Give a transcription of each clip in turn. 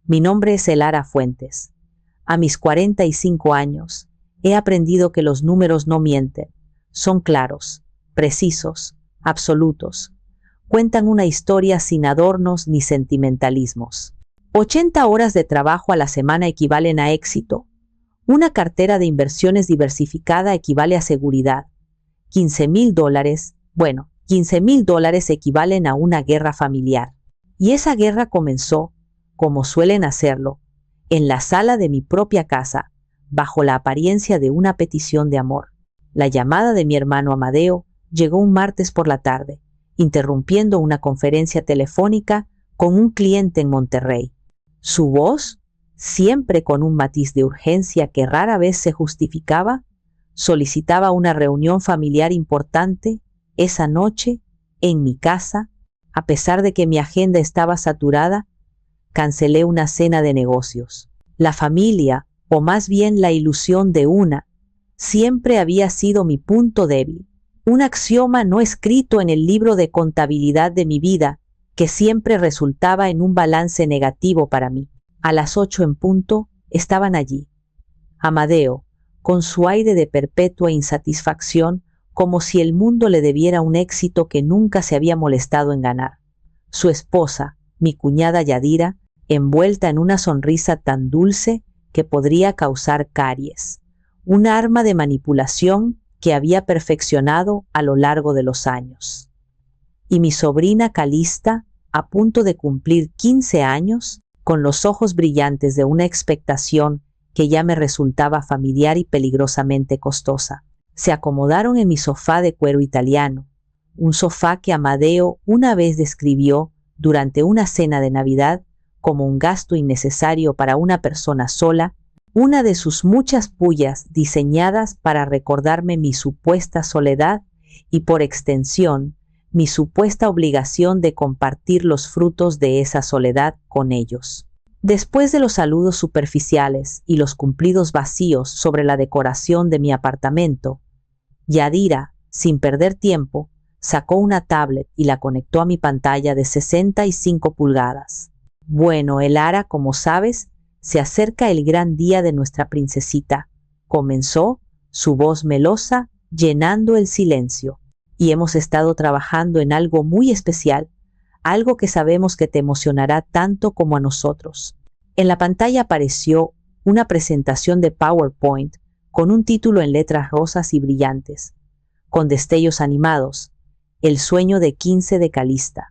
Mi nombre es Elara Fuentes. A mis 45 años, he aprendido que los números no mienten. Son claros, precisos, absolutos. Cuentan una historia sin adornos ni sentimentalismos. 80 horas de trabajo a la semana equivalen a éxito. Una cartera de inversiones diversificada equivale a seguridad. $15,000, bueno, $15,000 equivalen a una guerra familiar. Y esa guerra comenzó, como suelen hacerlo, en la sala de mi propia casa, bajo la apariencia de una petición de amor. La llamada de mi hermano Amadeo llegó un martes por la tarde, interrumpiendo una conferencia telefónica con un cliente en Monterrey. Su voz, siempre con un matiz de urgencia que rara vez se justificaba, solicitaba una reunión familiar importante esa noche en mi casa. A pesar de que mi agenda estaba saturada, cancelé una cena de negocios. La familia, o más bien la ilusión de una, siempre había sido mi punto débil. Un axioma no escrito en el libro de contabilidad de mi vida, que siempre resultaba en un balance negativo para mí. A las 8 en punto, estaban allí. Amadeo, con su aire de perpetua insatisfacción, como si el mundo le debiera un éxito que nunca se había molestado en ganar. Su esposa, mi cuñada Yadira, envuelta en una sonrisa tan dulce que podría causar caries. Un arma de manipulación que había perfeccionado a lo largo de los años. Y mi sobrina Calista, a punto de cumplir 15 años, con los ojos brillantes de una expectación que ya me resultaba familiar y peligrosamente costosa. Se acomodaron en mi sofá de cuero italiano, un sofá que Amadeo una vez describió durante una cena de Navidad como un gasto innecesario para una persona sola, una de sus muchas pullas diseñadas para recordarme mi supuesta soledad y, por extensión, mi supuesta obligación de compartir los frutos de esa soledad con ellos. Después de los saludos superficiales y los cumplidos vacíos sobre la decoración de mi apartamento, Yadira, sin perder tiempo, sacó una tablet y la conectó a mi pantalla de 65 pulgadas. Bueno, Elara, como sabes, se acerca el gran día de nuestra princesita, comenzó, su voz melosa, llenando el silencio. Y hemos estado trabajando en algo muy especial, algo que sabemos que te emocionará tanto como a nosotros. En la pantalla apareció una presentación de PowerPoint con un título en letras rosas y brillantes, con destellos animados, El sueño de 15 de Calista.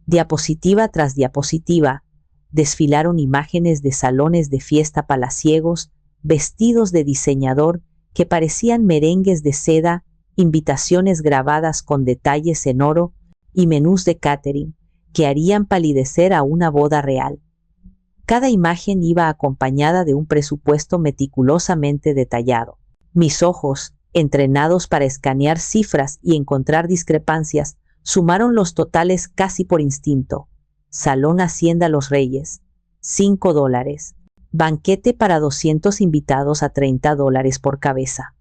Diapositiva tras diapositiva, desfilaron imágenes de salones de fiesta palaciegos, vestidos de diseñador que parecían merengues de seda, invitaciones grabadas con detalles en oro y menús de catering que harían palidecer a una boda real. Cada imagen iba acompañada de un presupuesto meticulosamente detallado. Mis ojos, entrenados para escanear cifras y encontrar discrepancias, sumaron los totales casi por instinto. Salón Hacienda Los Reyes, $5. Banquete para 200 invitados a $30 por cabeza,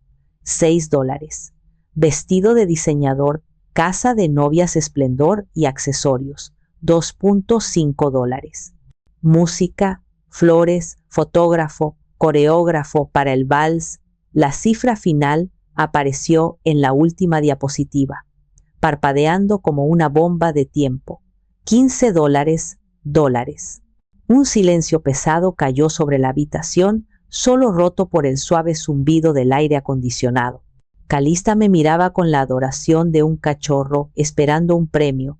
$6. Vestido de diseñador, casa de novias esplendor y accesorios, $2.5. Música, flores, fotógrafo, coreógrafo para el vals. La cifra final apareció en la última diapositiva, parpadeando como una bomba de tiempo. $15. Un silencio pesado cayó sobre la habitación, solo roto por el suave zumbido del aire acondicionado. Calista me miraba con la adoración de un cachorro esperando un premio,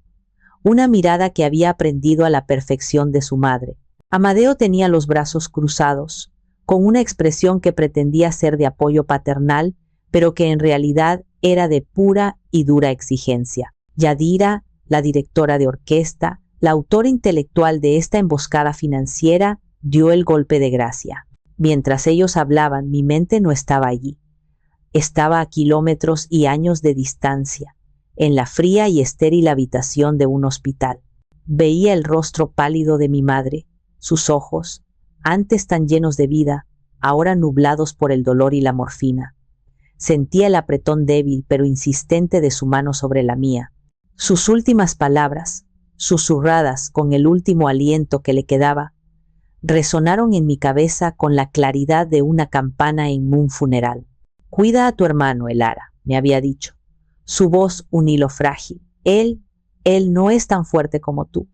una mirada que había aprendido a la perfección de su madre. Amadeo tenía los brazos cruzados, con una expresión que pretendía ser de apoyo paternal, pero que en realidad era de pura y dura exigencia. Yadira, la directora de orquesta, la autora intelectual de esta emboscada financiera, dio el golpe de gracia. Mientras ellos hablaban, mi mente no estaba allí. Estaba a kilómetros y años de distancia, en la fría y estéril habitación de un hospital. Veía el rostro pálido de mi madre, sus ojos, antes tan llenos de vida, ahora nublados por el dolor y la morfina. Sentía el apretón débil pero insistente de su mano sobre la mía. Sus últimas palabras, susurradas con el último aliento que le quedaba, resonaron en mi cabeza con la claridad de una campana en un funeral. Cuida a tu hermano, Elara, me había dicho. Su voz un hilo frágil. Él no es tan fuerte como tú.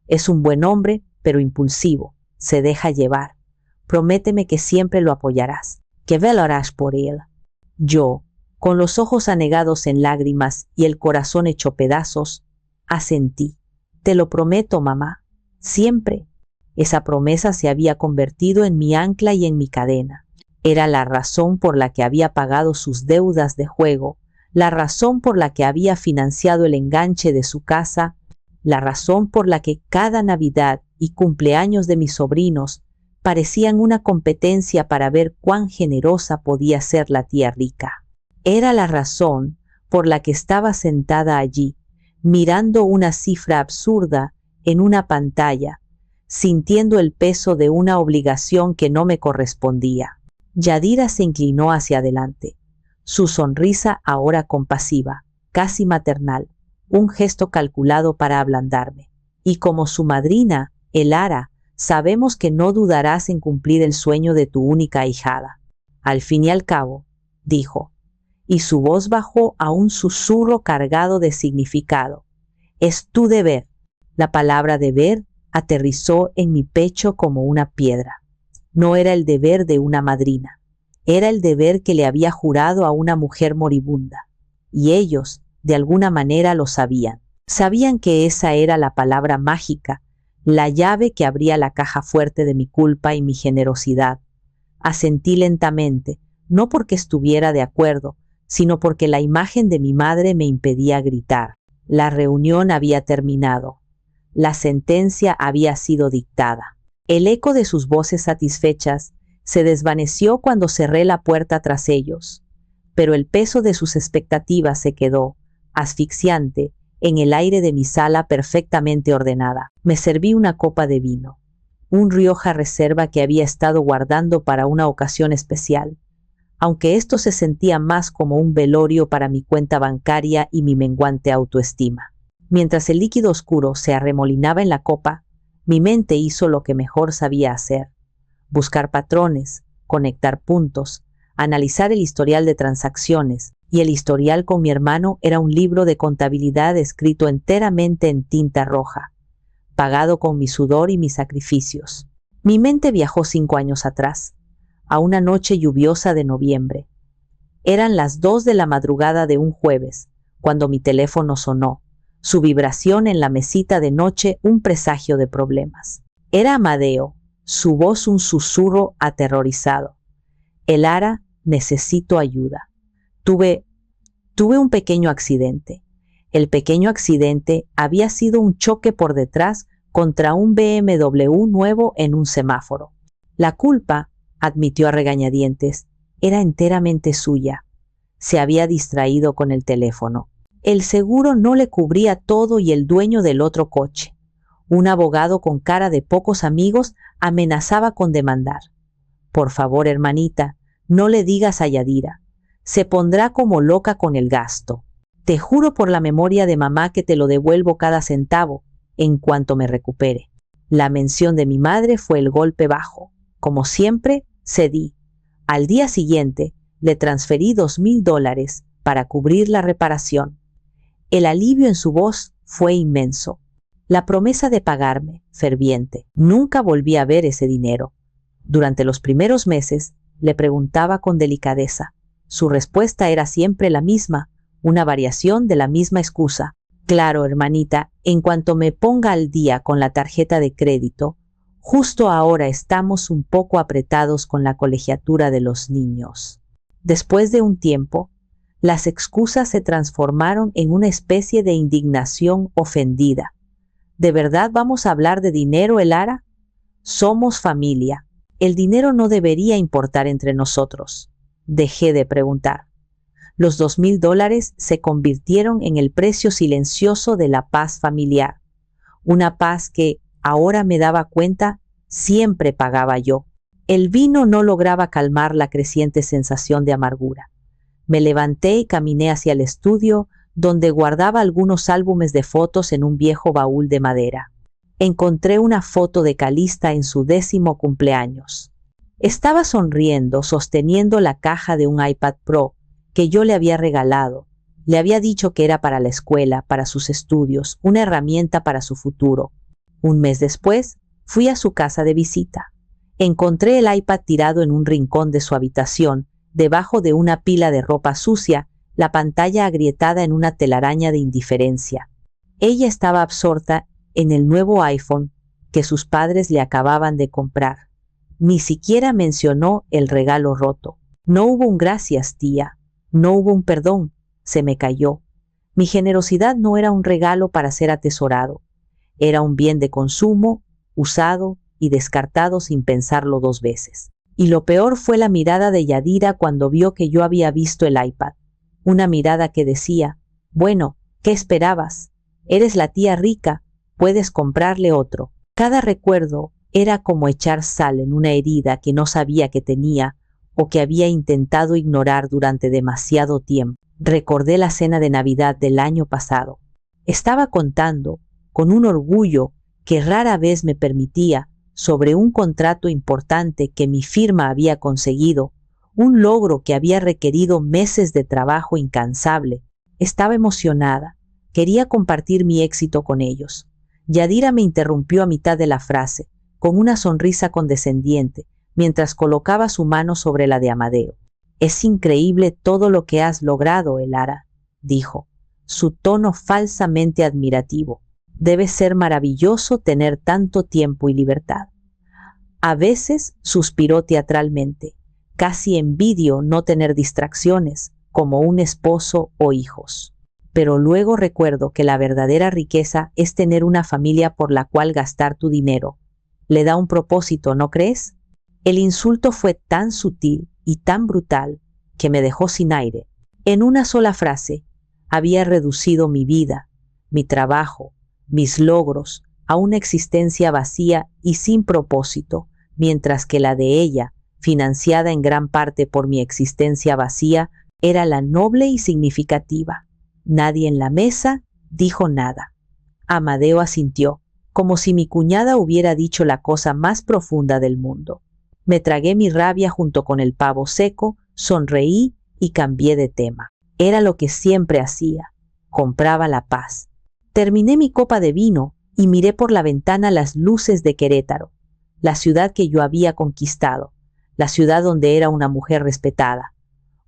Es un buen hombre, pero impulsivo. Se deja llevar. Prométeme que siempre lo apoyarás, que velarás por él. Yo, con los ojos anegados en lágrimas y el corazón hecho pedazos, asentí. Te lo prometo, mamá. Siempre. Esa promesa se había convertido en mi ancla y en mi cadena. Era la razón por la que había pagado sus deudas de juego, la razón por la que había financiado el enganche de su casa, la razón por la que cada Navidad y cumpleaños de mis sobrinos parecían una competencia para ver cuán generosa podía ser la tía rica. Era la razón por la que estaba sentada allí, mirando una cifra absurda en una pantalla, sintiendo el peso de una obligación que no me correspondía. Yadira se inclinó hacia adelante, su sonrisa ahora compasiva, casi maternal, un gesto calculado para ablandarme. Y como su madrina, Elara, sabemos que no dudarás en cumplir el sueño de tu única ahijada. Al fin y al cabo, dijo, y su voz bajó a un susurro cargado de significado. Es tu deber. La palabra deber aterrizó en mi pecho como una piedra. No era el deber de una madrina, era el deber que le había jurado a una mujer moribunda. Y ellos, de alguna manera, lo sabían. Sabían que esa era la palabra mágica, la llave que abría la caja fuerte de mi culpa y mi generosidad. Asentí lentamente, no porque estuviera de acuerdo, sino porque la imagen de mi madre me impedía gritar. La reunión había terminado. La sentencia había sido dictada. El eco de sus voces satisfechas se desvaneció cuando cerré la puerta tras ellos, pero el peso de sus expectativas se quedó, asfixiante, en el aire de mi sala perfectamente ordenada. Me serví una copa de vino, un Rioja Reserva que había estado guardando para una ocasión especial, aunque esto se sentía más como un velorio para mi cuenta bancaria y mi menguante autoestima. Mientras el líquido oscuro se arremolinaba en la copa, mi mente hizo lo que mejor sabía hacer: buscar patrones, conectar puntos, analizar el historial de transacciones, y el historial con mi hermano era un libro de contabilidad escrito enteramente en tinta roja, pagado con mi sudor y mis sacrificios. Mi mente viajó 5 años atrás, a una noche lluviosa de noviembre. Eran las 2 de la madrugada de un jueves, cuando mi teléfono sonó, su vibración en la mesita de noche un presagio de problemas. Era Amadeo, su voz un susurro aterrorizado. Elara, necesito ayuda. Tuve un pequeño accidente. El pequeño accidente había sido un choque por detrás contra un BMW nuevo en un semáforo. La culpa, admitió a regañadientes, era enteramente suya. Se había distraído con el teléfono. El seguro no le cubría todo y el dueño del otro coche, un abogado con cara de pocos amigos, amenazaba con demandar. Por favor, hermanita, no le digas a Yadira. Se pondrá como loca con el gasto. Te juro por la memoria de mamá que te lo devuelvo cada centavo en cuanto me recupere. La mención de mi madre fue el golpe bajo. Como siempre, cedí. Al día siguiente, le transferí $2,000 para cubrir la reparación. El alivio en su voz fue inmenso. La promesa de pagarme, ferviente. Nunca volví a ver ese dinero. Durante los primeros meses, le preguntaba con delicadeza. Su respuesta era siempre la misma, una variación de la misma excusa. Claro, hermanita, en cuanto me ponga al día con la tarjeta de crédito, justo ahora estamos un poco apretados con la colegiatura de los niños. Después de un tiempo, las excusas se transformaron en una especie de indignación ofendida. ¿De verdad vamos a hablar de dinero, Elara? Somos familia. El dinero no debería importar entre nosotros. Dejé de preguntar. Los $2,000 se convirtieron en el precio silencioso de la paz familiar. Una paz que, ahora me daba cuenta, siempre pagaba yo. El vino no lograba calmar la creciente sensación de amargura. Me levanté y caminé hacia el estudio, donde guardaba algunos álbumes de fotos en un viejo baúl de madera. Encontré una foto de Calista en su 10º cumpleaños. Estaba sonriendo, sosteniendo la caja de un iPad Pro que yo le había regalado. Le había dicho que era para la escuela, para sus estudios, una herramienta para su futuro. Un mes después, fui a su casa de visita. Encontré el iPad tirado en un rincón de su habitación, debajo de una pila de ropa sucia, la pantalla agrietada en una telaraña de indiferencia. Ella estaba absorta en el nuevo iPhone que sus padres le acababan de comprar. Ni siquiera mencionó el regalo roto. No hubo un gracias, tía. No hubo un perdón. Se me cayó. Mi generosidad no era un regalo para ser atesorado. Era un bien de consumo, usado y descartado sin pensarlo 2 veces. Y lo peor fue la mirada de Yadira cuando vio que yo había visto el iPad. Una mirada que decía, bueno, ¿qué esperabas? Eres la tía rica, puedes comprarle otro. Cada recuerdo era como echar sal en una herida que no sabía que tenía o que había intentado ignorar durante demasiado tiempo. Recordé la cena de Navidad del año pasado. Estaba contando, con un orgullo que rara vez me permitía, sobre un contrato importante que mi firma había conseguido, un logro que había requerido meses de trabajo incansable. Estaba emocionada. Quería compartir mi éxito con ellos. Yadira me interrumpió a mitad de la frase, con una sonrisa condescendiente, mientras colocaba su mano sobre la de Amadeo. Es increíble todo lo que has logrado, Elara, dijo, su tono falsamente admirativo. Debe ser maravilloso tener tanto tiempo y libertad. A veces suspiró teatralmente. Casi envidio no tener distracciones, como un esposo o hijos. Pero luego recuerdo que la verdadera riqueza es tener una familia por la cual gastar tu dinero. Le da un propósito, ¿no crees? El insulto fue tan sutil y tan brutal que me dejó sin aire. En una sola frase, había reducido mi vida, mi trabajo, mis logros, a una existencia vacía y sin propósito, mientras que la de ella, financiada en gran parte por mi existencia vacía, era la noble y significativa. Nadie en la mesa dijo nada. Amadeo asintió, como si mi cuñada hubiera dicho la cosa más profunda del mundo. Me tragué mi rabia junto con el pavo seco, sonreí y cambié de tema. Era lo que siempre hacía. Compraba la paz. Terminé mi copa de vino y miré por la ventana las luces de Querétaro, la ciudad que yo había conquistado, la ciudad donde era una mujer respetada,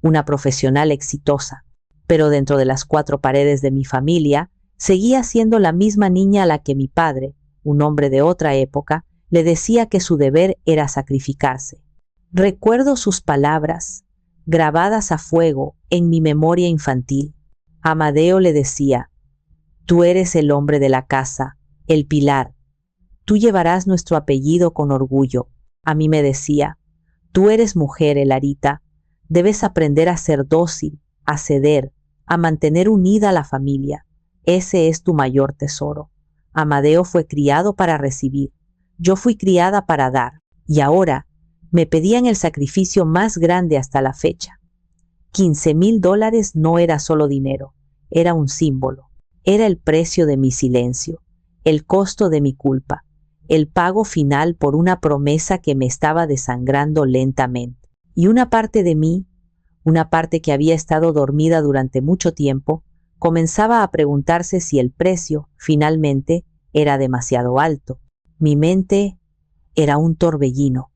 una profesional exitosa, pero dentro de las 4 paredes de mi familia, seguía siendo la misma niña a la que mi padre, un hombre de otra época, le decía que su deber era sacrificarse. Recuerdo sus palabras, grabadas a fuego en mi memoria infantil. Amadeo le decía, tú eres el hombre de la casa, el pilar. Tú llevarás nuestro apellido con orgullo. A mí me decía, tú eres mujer, Elarita. Debes aprender a ser dócil, a ceder, a mantener unida a la familia. Ese es tu mayor tesoro. Amadeo fue criado para recibir. Yo fui criada para dar. Y ahora me pedían el sacrificio más grande hasta la fecha. $15,000 no era solo dinero, era un símbolo. Era el precio de mi silencio, el costo de mi culpa, el pago final por una promesa que me estaba desangrando lentamente. Y una parte de mí, una parte que había estado dormida durante mucho tiempo, comenzaba a preguntarse si el precio, finalmente, era demasiado alto. Mi mente era un torbellino.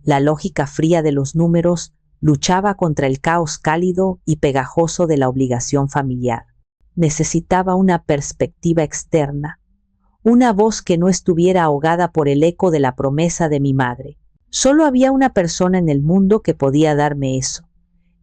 La lógica fría de los números luchaba contra el caos cálido y pegajoso de la obligación familiar. Necesitaba una perspectiva externa, una voz que no estuviera ahogada por el eco de la promesa de mi madre. Solo había una persona en el mundo que podía darme eso,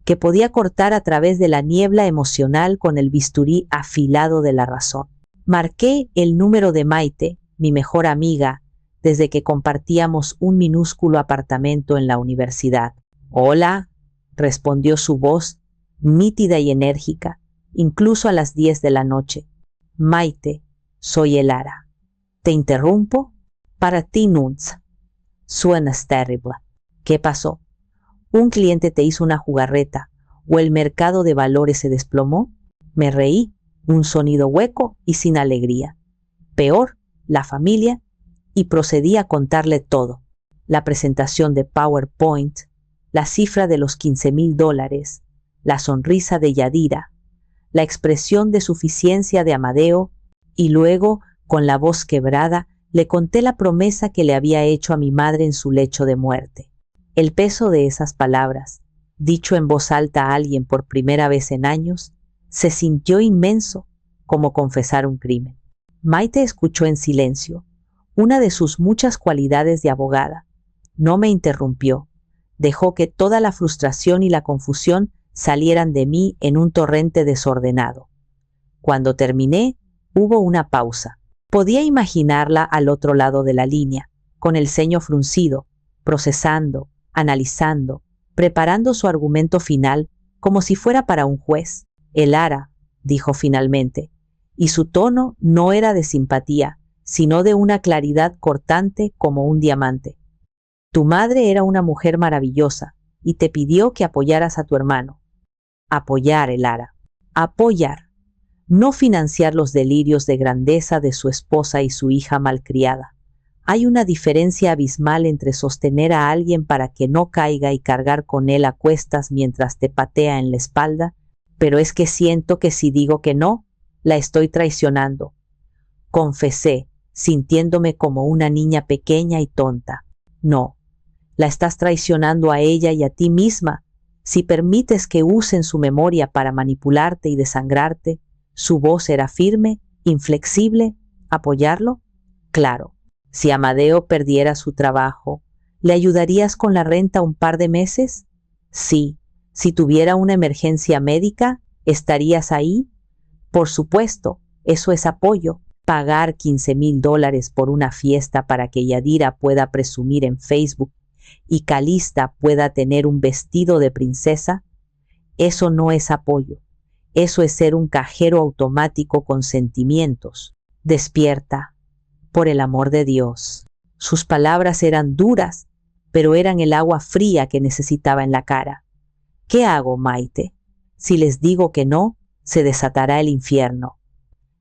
que podía cortar a través de la niebla emocional con el bisturí afilado de la razón. Marqué el número de Maite, mi mejor amiga, desde que compartíamos un minúsculo apartamento en la universidad. «Hola», respondió su voz, nítida y enérgica, incluso a las 10 de la noche. «Maite, soy Elara. ¿Te interrumpo?» «Para ti, Nunza. Suenas terrible». «¿Qué pasó? ¿Un cliente te hizo una jugarreta o el mercado de valores se desplomó?» Me reí, un sonido hueco y sin alegría. «Peor, la familia y procedí a contarle todo: la presentación de PowerPoint, la cifra de los $15,000, la sonrisa de Yadira, la expresión de suficiencia de Amadeo, y luego, con la voz quebrada, le conté la promesa que le había hecho a mi madre en su lecho de muerte. El peso de esas palabras, dicho en voz alta a alguien por primera vez en años, se sintió inmenso, como confesar un crimen. Maite escuchó en silencio, una de sus muchas cualidades de abogada. No me interrumpió. Dejó que toda la frustración y la confusión salieran de mí en un torrente desordenado. Cuando terminé, hubo una pausa. Podía imaginarla al otro lado de la línea, con el ceño fruncido, procesando, analizando, preparando su argumento final como si fuera para un juez. «Elara», dijo finalmente, y su tono no era de simpatía, sino de una claridad cortante como un diamante. «Tu madre era una mujer maravillosa y te pidió que apoyaras a tu hermano». Apoyar, Elara. Apoyar. No financiar los delirios de grandeza de su esposa y su hija malcriada. Hay una diferencia abismal entre sostener a alguien para que no caiga y cargar con él a cuestas mientras te patea en la espalda, pero es que siento que si digo que no, la estoy traicionando. Confesé, sintiéndome como una niña pequeña y tonta. No, la estás traicionando a ella y a ti misma si permites que usen su memoria para manipularte y desangrarte. Su voz era firme, inflexible. ¿Apoyarlo? Claro. Si Amadeo perdiera su trabajo, ¿le ayudarías con la renta un par de meses? Sí. Si tuviera una emergencia médica, ¿estarías ahí? Por supuesto, eso es apoyo. Pagar $15,000 por una fiesta para que Yadira pueda presumir en Facebook y Calista pueda tener un vestido de princesa, eso no es apoyo. Eso es ser un cajero automático con sentimientos. Despierta, por el amor de Dios. Sus palabras eran duras, pero eran el agua fría que necesitaba en la cara. ¿Qué hago, Maite? Si les digo que no, se desatará el infierno.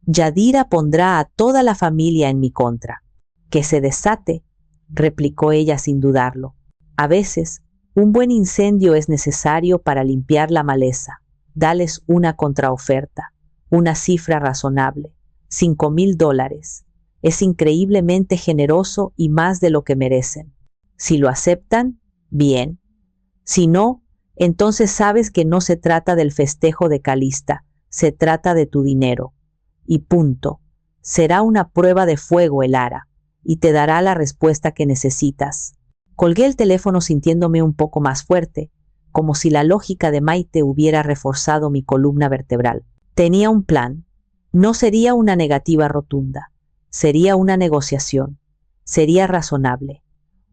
Yadira pondrá a toda la familia en mi contra. Que se desate, replicó ella sin dudarlo. A veces, un buen incendio es necesario para limpiar la maleza. Dales una contraoferta, una cifra razonable, $5,000. Es increíblemente generoso y más de lo que merecen. Si lo aceptan, bien. Si no, entonces sabes que no se trata del festejo de Calista, se trata de tu dinero. Y punto. Será una prueba de fuego, Elara, y te dará la respuesta que necesitas. Colgué el teléfono sintiéndome un poco más fuerte, como si la lógica de Maite hubiera reforzado mi columna vertebral. Tenía un plan. No sería una negativa rotunda. Sería una negociación. Sería razonable.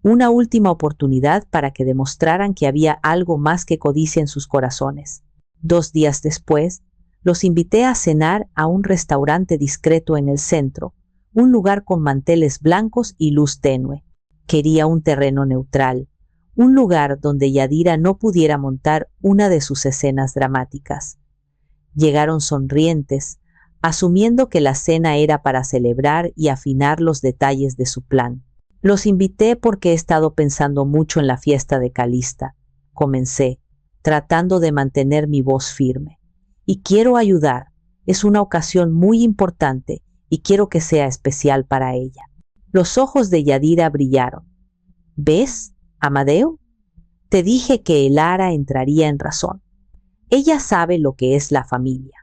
Una última oportunidad para que demostraran que había algo más que codicia en sus corazones. 2 días después, los invité a cenar a un restaurante discreto en el centro, un lugar con manteles blancos y luz tenue. Quería un terreno neutral, un lugar donde Yadira no pudiera montar una de sus escenas dramáticas. Llegaron sonrientes, asumiendo que la cena era para celebrar y afinar los detalles de su plan. Los invité porque he estado pensando mucho en la fiesta de Calista. Comencé, tratando de mantener mi voz firme. Y quiero ayudar. Es una ocasión muy importante y quiero que sea especial para ella. Los ojos de Yadira brillaron. ¿Ves, Amadeo? Te dije que Elara entraría en razón. Ella sabe lo que es la familia.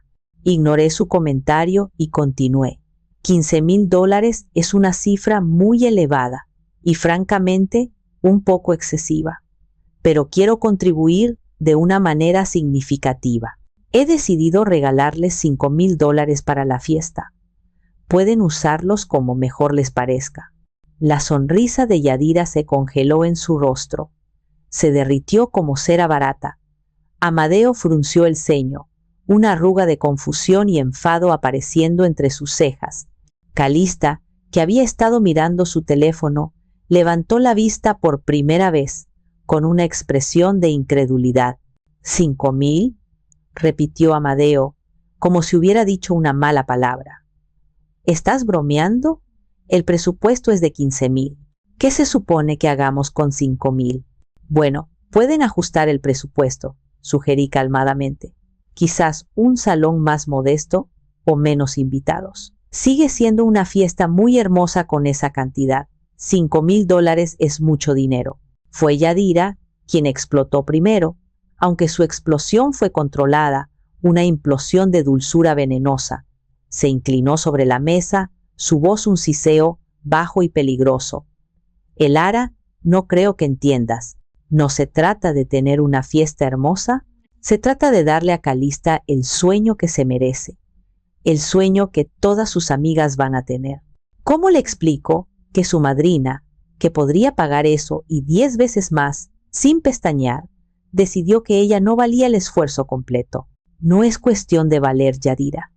Ignoré su comentario y continué. $15,000 es una cifra muy elevada y francamente un poco excesiva. Pero quiero contribuir de una manera significativa. He decidido regalarles $5,000 para la fiesta. Pueden usarlos como mejor les parezca. La sonrisa de Yadira se congeló en su rostro. Se derritió como cera barata. Amadeo frunció el ceño, una arruga de confusión y enfado apareciendo entre sus cejas. Calista, que había estado mirando su teléfono, levantó la vista por primera vez, con una expresión de incredulidad. ¿5,000? Repitió Amadeo, como si hubiera dicho una mala palabra. ¿Estás bromeando? El presupuesto es de 15.000. ¿Qué se supone que hagamos con 5.000? Bueno, pueden ajustar el presupuesto, sugerí calmadamente. Quizás un salón más modesto o menos invitados. Sigue siendo una fiesta muy hermosa con esa cantidad. $5.000 es mucho dinero. Fue Yadira quien explotó primero, aunque su explosión fue controlada, una implosión de dulzura venenosa. Se inclinó sobre la mesa, su voz un siseo bajo y peligroso. Elara, no creo que entiendas. No se trata de tener una fiesta hermosa, se trata de darle a Calista el sueño que se merece, el sueño que todas sus amigas van a tener. ¿Cómo le explico que su madrina, que podría pagar eso y 10 veces más, sin pestañear, decidió que ella no valía el esfuerzo completo? No es cuestión de valer, Yadira.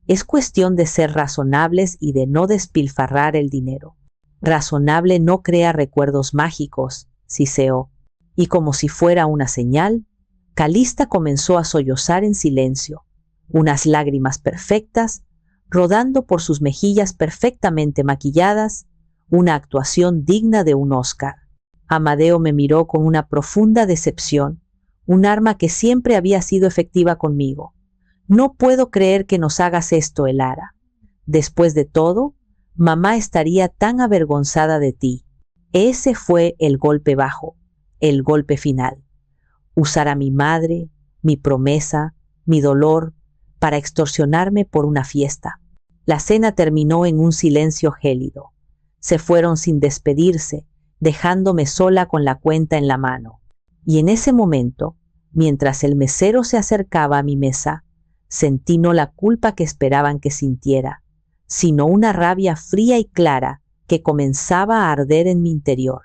Es cuestión de ser razonables y de no despilfarrar el dinero. Razonable no crea recuerdos mágicos, siseó. Y como si fuera una señal, Calista comenzó a sollozar en silencio, unas lágrimas perfectas, rodando por sus mejillas perfectamente maquilladas, una actuación digna de un Oscar. Amadeo me miró con una profunda decepción, un arma que siempre había sido efectiva conmigo. No puedo creer que nos hagas esto, Elara. Después de todo, mamá estaría tan avergonzada de ti. Ese fue el golpe bajo, el golpe final. Usar a mi madre, mi promesa, mi dolor, para extorsionarme por una fiesta. La cena terminó en un silencio gélido. Se fueron sin despedirse, dejándome sola con la cuenta en la mano. Y en ese momento, mientras el mesero se acercaba a mi mesa, sentí no la culpa que esperaban que sintiera, sino una rabia fría y clara que comenzaba a arder en mi interior.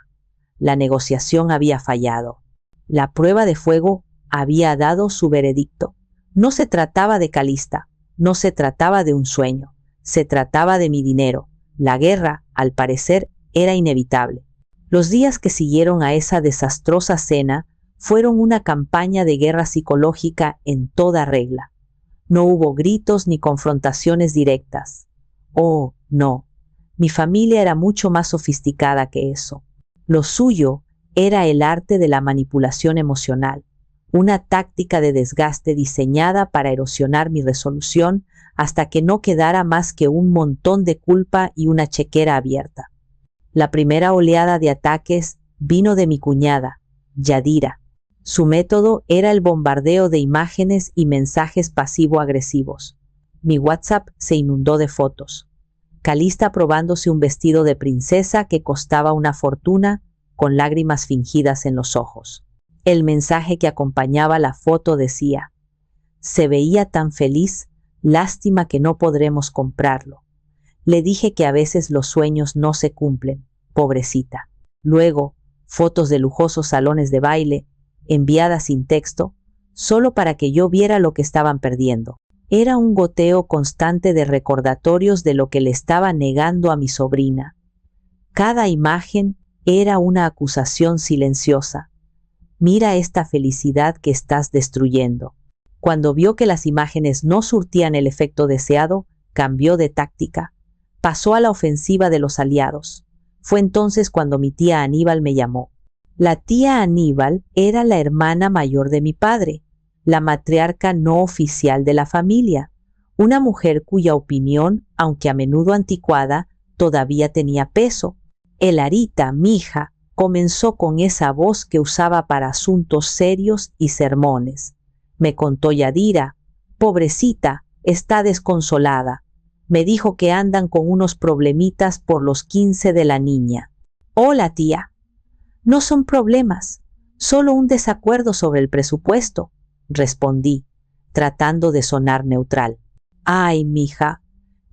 La negociación había fallado. La prueba de fuego había dado su veredicto. No se trataba de Calista, no se trataba de un sueño, se trataba de mi dinero. La guerra, al parecer, era inevitable. Los días que siguieron a esa desastrosa cena fueron una campaña de guerra psicológica en toda regla. No hubo gritos ni confrontaciones directas. Oh, no. Mi familia era mucho más sofisticada que eso. Lo suyo era el arte de la manipulación emocional, una táctica de desgaste diseñada para erosionar mi resolución hasta que no quedara más que un montón de culpa y una chequera abierta. La primera oleada de ataques vino de mi cuñada, Yadira. Su método era el bombardeo de imágenes y mensajes pasivo-agresivos. Mi WhatsApp se inundó de fotos. Calista probándose un vestido de princesa que costaba una fortuna, con lágrimas fingidas en los ojos. El mensaje que acompañaba la foto decía: «Se veía tan feliz, lástima que no podremos comprarlo. Le dije que a veces los sueños no se cumplen, pobrecita». Luego, fotos de lujosos salones de baile, enviadas sin texto, solo para que yo viera lo que estaban perdiendo. Era un goteo constante de recordatorios de lo que le estaba negando a mi sobrina. Cada imagen era una acusación silenciosa. «Mira esta felicidad que estás destruyendo». Cuando vio que las imágenes no surtían el efecto deseado, cambió de táctica. Pasó a la ofensiva de los aliados. Fue entonces cuando mi tía Aníbal me llamó. La tía Aníbal era la hermana mayor de mi padre, la matriarca no oficial de la familia, una mujer cuya opinión, aunque a menudo anticuada, todavía tenía peso. Elarita, mi hija, comenzó con esa voz que usaba para asuntos serios y sermones. Me contó Yadira, pobrecita, está desconsolada. Me dijo que andan con unos problemitas por los 15 de la niña. Hola, tía. No son problemas, solo un desacuerdo sobre el presupuesto, respondí, tratando de sonar neutral. Ay, mija,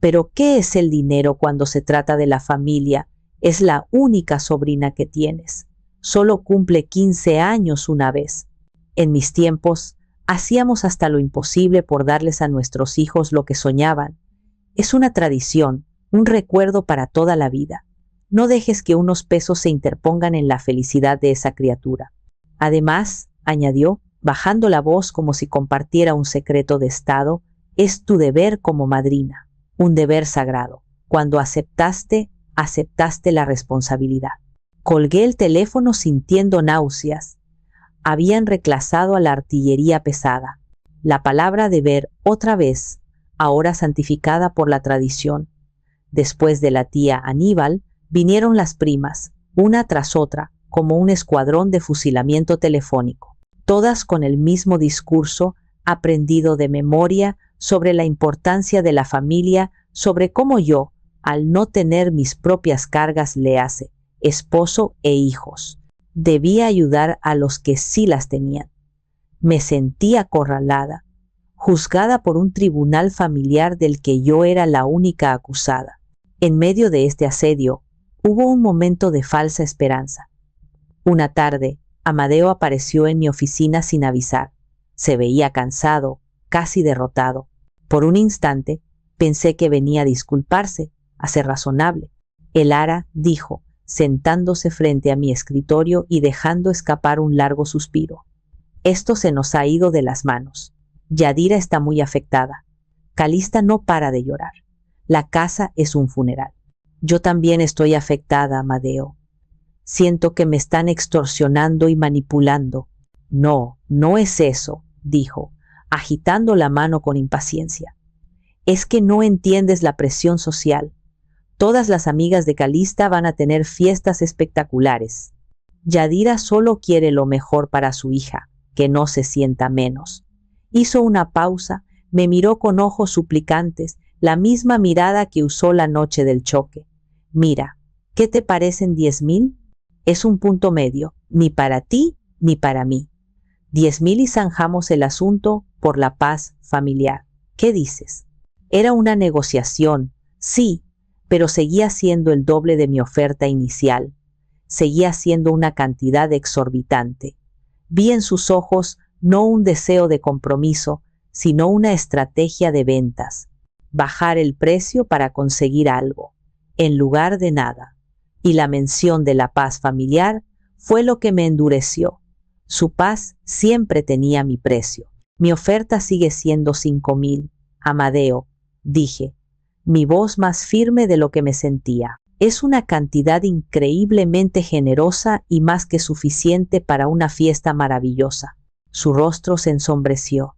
pero ¿qué es el dinero cuando se trata de la familia? Es la única sobrina que tienes. Solo cumple 15 años una vez. En mis tiempos, hacíamos hasta lo imposible por darles a nuestros hijos lo que soñaban. Es una tradición, un recuerdo para toda la vida. No dejes que unos pesos se interpongan en la felicidad de esa criatura. Además, añadió, bajando la voz como si compartiera un secreto de Estado, es tu deber como madrina, un deber sagrado. Cuando aceptaste aceptaste la responsabilidad. Colgué el teléfono sintiendo náuseas. Habían reclasado a la artillería pesada. La palabra deber otra vez, ahora santificada por la tradición. Después de la tía Aníbal, vinieron las primas, una tras otra, como un escuadrón de fusilamiento telefónico, todas con el mismo discurso aprendido de memoria sobre la importancia de la familia, sobre cómo yo, al no tener mis propias cargas, léase, esposo e hijos, debía ayudar a los que sí las tenían. Me sentí acorralada, juzgada por un tribunal familiar del que yo era la única acusada. En medio de este asedio, hubo un momento de falsa esperanza. Una tarde, Amadeo apareció en mi oficina sin avisar. Se veía cansado, casi derrotado. Por un instante, pensé que venía a disculparse, a ser razonable. Elara dijo, sentándose frente a mi escritorio y dejando escapar un largo suspiro. Esto se nos ha ido de las manos. Yadira está muy afectada. Calista no para de llorar. La casa es un funeral. Yo también estoy afectada, Amadeo. Siento que me están extorsionando y manipulando. No, no es eso, dijo, agitando la mano con impaciencia. Es que no entiendes la presión social. Todas las amigas de Calista van a tener fiestas espectaculares. Yadira solo quiere lo mejor para su hija, que no se sienta menos. Hizo una pausa, me miró con ojos suplicantes, la misma mirada que usó la noche del choque. Mira, ¿qué te parecen 10,000? Es un punto medio, ni para ti ni para mí. 10,000 y zanjamos el asunto por la paz familiar. ¿Qué dices? Era una negociación, sí, pero seguía siendo el doble de mi oferta inicial. Seguía siendo una cantidad exorbitante. Vi en sus ojos no un deseo de compromiso, sino una estrategia de ventas. Bajar el precio para conseguir algo, en lugar de nada. Y la mención de la paz familiar fue lo que me endureció. Su paz siempre tenía mi precio. Mi oferta sigue siendo 5,000, Amadeo, dije, mi voz más firme de lo que me sentía. Es una cantidad increíblemente generosa y más que suficiente para una fiesta maravillosa. Su rostro se ensombreció.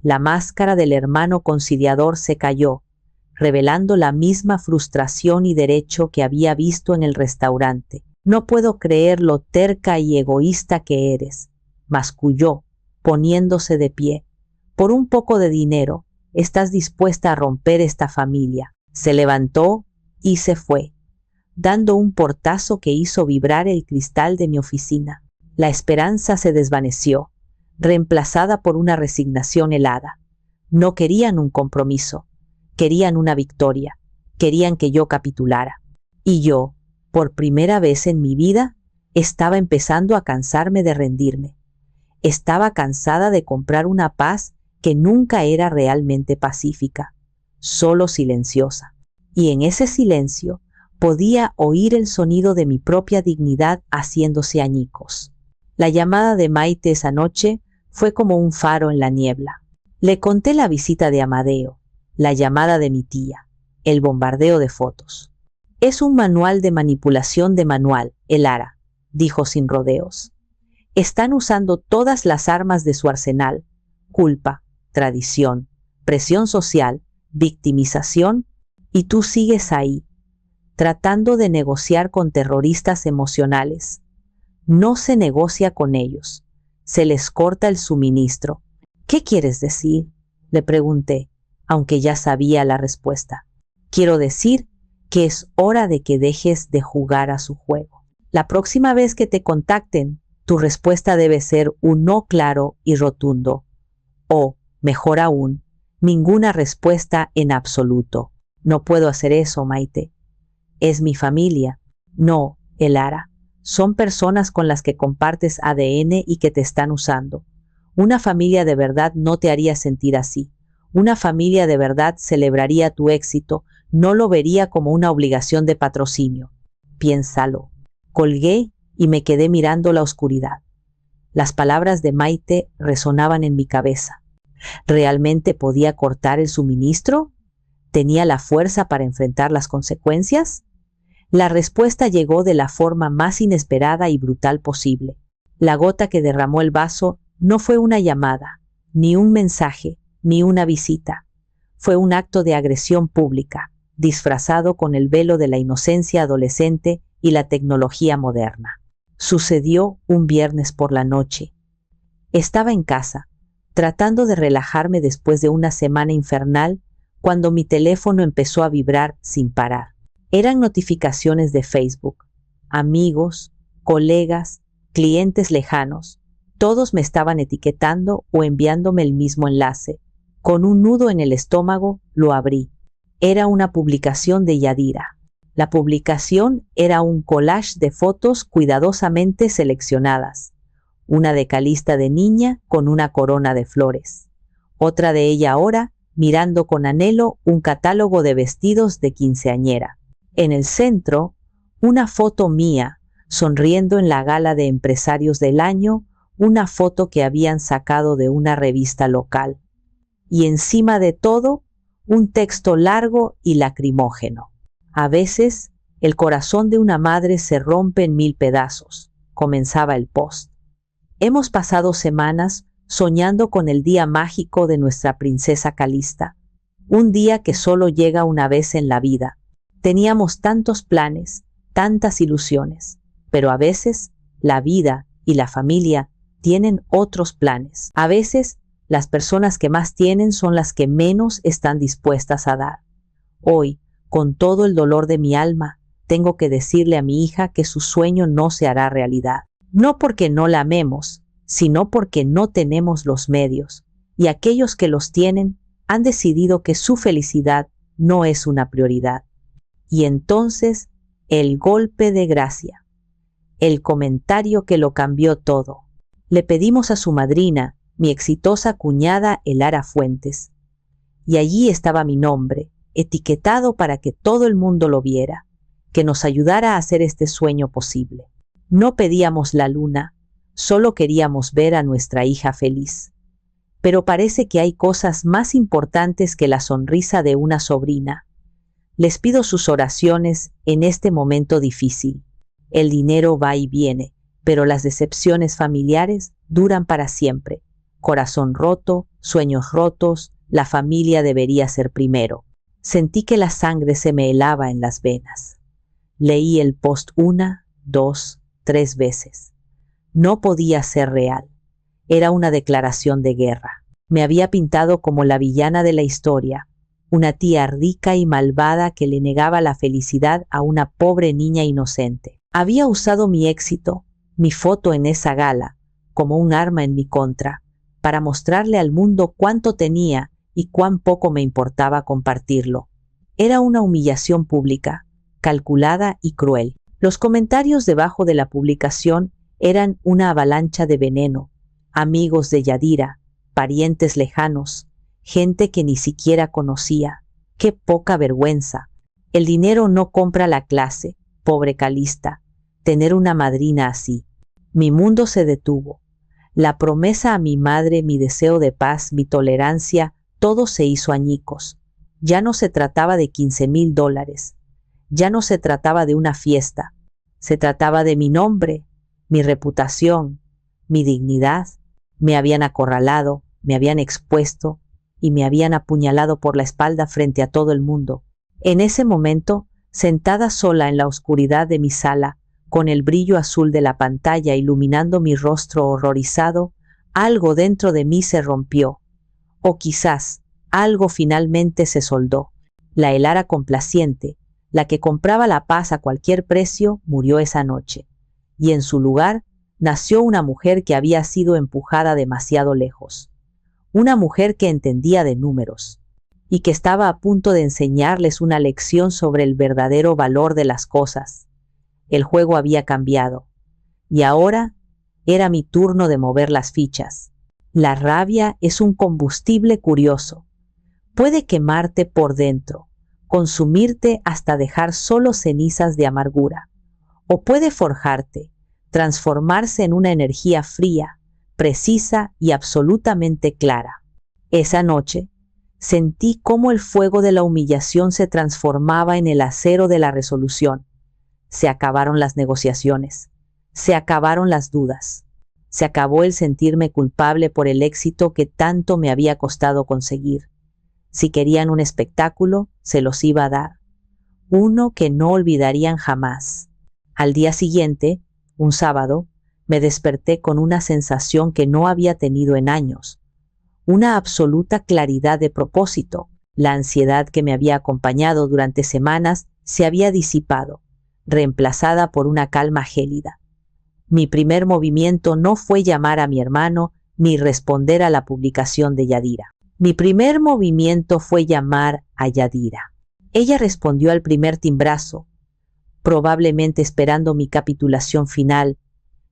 La máscara del hermano conciliador se cayó, revelando la misma frustración y derecho que había visto en el restaurante. No puedo creer lo terca y egoísta que eres, masculló, poniéndose de pie. Por un poco de dinero, estás dispuesta a romper esta familia. Se levantó y se fue, dando un portazo que hizo vibrar el cristal de mi oficina. La esperanza se desvaneció, reemplazada por una resignación helada. No querían un compromiso, querían una victoria, querían que yo capitulara. Y yo, por primera vez en mi vida, estaba empezando a cansarme de rendirme. Estaba cansada de comprar una paz que nunca era realmente pacífica, solo silenciosa. Y en ese silencio podía oír el sonido de mi propia dignidad haciéndose añicos. La llamada de Maite esa noche fue como un faro en la niebla. Le conté la visita de Amadeo, la llamada de mi tía, el bombardeo de fotos. Es un manual de manipulación de manual, Elara, dijo sin rodeos. Están usando todas las armas de su arsenal: culpa, tradición, presión social, victimización, y tú sigues ahí, tratando de negociar con terroristas emocionales. No se negocia con ellos, se les corta el suministro. ¿Qué quieres decir?, le pregunté, aunque ya sabía la respuesta. Quiero decir que es hora de que dejes de jugar a su juego. La próxima vez que te contacten, tu respuesta debe ser un no claro y rotundo. O, mejor aún, ninguna respuesta en absoluto. No puedo hacer eso, Maite. Es mi familia. No, Elara. Son personas con las que compartes ADN y que te están usando. Una familia de verdad no te haría sentir así. Una familia de verdad celebraría tu éxito, no lo vería como una obligación de patrocinio. Piénsalo. Colgué y me quedé mirando la oscuridad. Las palabras de Maite resonaban en mi cabeza. ¿Realmente podía cortar el suministro? ¿Tenía la fuerza para enfrentar las consecuencias? La respuesta llegó de la forma más inesperada y brutal posible. La gota que derramó el vaso no fue una llamada, ni un mensaje, ni una visita. Fue un acto de agresión pública, disfrazado con el velo de la inocencia adolescente y la tecnología moderna. Sucedió un viernes por la noche. Estaba en casa, tratando de relajarme después de una semana infernal, cuando mi teléfono empezó a vibrar sin parar. Eran notificaciones de Facebook. Amigos, colegas, clientes lejanos, todos me estaban etiquetando o enviándome el mismo enlace. Con un nudo en el estómago, lo abrí. Era una publicación de Yadira. La publicación era un collage de fotos cuidadosamente seleccionadas. Una de Calista de niña con una corona de flores. Otra de ella ahora, mirando con anhelo un catálogo de vestidos de quinceañera. En el centro, una foto mía, sonriendo en la gala de empresarios del año, una foto que habían sacado de una revista local. Y encima de todo, un texto largo y lacrimógeno. A veces, el corazón de una madre se rompe en 1000 pedazos, comenzaba el post. Hemos pasado semanas soñando con el día mágico de nuestra princesa Calista, un día que solo llega una vez en la vida. Teníamos tantos planes, tantas ilusiones, pero a veces la vida y la familia tienen otros planes. A veces las personas que más tienen son las que menos están dispuestas a dar. Hoy, con todo el dolor de mi alma, tengo que decirle a mi hija que su sueño no se hará realidad. No porque no la amemos, sino porque no tenemos los medios, y aquellos que los tienen han decidido que su felicidad no es una prioridad. Y entonces, el golpe de gracia, el comentario que lo cambió todo. Le pedimos a su madrina, mi exitosa cuñada Elara Fuentes, y allí estaba mi nombre, etiquetado para que todo el mundo lo viera, que nos ayudara a hacer este sueño posible. No pedíamos la luna, solo queríamos ver a nuestra hija feliz. Pero parece que hay cosas más importantes que la sonrisa de una sobrina. Les pido sus oraciones en este momento difícil. El dinero va y viene, pero las decepciones familiares duran para siempre. Corazón roto, sueños rotos, la familia debería ser primero. Sentí que la sangre se me helaba en las venas. Leí el post 1, 2, 3 veces. No podía ser real. Era una declaración de guerra. Me había pintado como la villana de la historia, una tía rica y malvada que le negaba la felicidad a una pobre niña inocente. Había usado mi éxito, mi foto en esa gala, como un arma en mi contra, para mostrarle al mundo cuánto tenía y cuán poco me importaba compartirlo. Era una humillación pública, calculada y cruel. Los comentarios debajo de la publicación eran una avalancha de veneno, amigos de Yadira, parientes lejanos, gente que ni siquiera conocía. ¡Qué poca vergüenza! El dinero no compra la clase, pobre Calista, tener una madrina así. Mi mundo se detuvo. La promesa a mi madre, mi deseo de paz, mi tolerancia, todo se hizo añicos. Ya no se trataba de $15,000. Ya no se trataba de una fiesta. Se trataba de mi nombre, mi reputación, mi dignidad. Me habían acorralado, me habían expuesto y me habían apuñalado por la espalda frente a todo el mundo. En ese momento, sentada sola en la oscuridad de mi sala, con el brillo azul de la pantalla iluminando mi rostro horrorizado, algo dentro de mí se rompió. O quizás, algo finalmente se soldó. La Elara complaciente, la que compraba la paz a cualquier precio, murió esa noche. Y en su lugar, nació una mujer que había sido empujada demasiado lejos. Una mujer que entendía de números y que estaba a punto de enseñarles una lección sobre el verdadero valor de las cosas. El juego había cambiado y ahora era mi turno de mover las fichas. La rabia es un combustible curioso. Puede quemarte por dentro, consumirte hasta dejar solo cenizas de amargura, o puede forjarte, transformarse en una energía fría, precisa y absolutamente clara. Esa noche, sentí cómo el fuego de la humillación se transformaba en el acero de la resolución. Se acabaron las negociaciones. Se acabaron las dudas. Se acabó el sentirme culpable por el éxito que tanto me había costado conseguir. Si querían un espectáculo, se los iba a dar. Uno que no olvidarían jamás. Al día siguiente, un sábado, me desperté con una sensación que no había tenido en años. Una absoluta claridad de propósito. La ansiedad que me había acompañado durante semanas se había disipado, reemplazada por una calma gélida. Mi primer movimiento no fue llamar a mi hermano ni responder a la publicación de Yadira. Mi primer movimiento fue llamar a Yadira. Ella respondió al primer timbrazo, probablemente esperando mi capitulación final,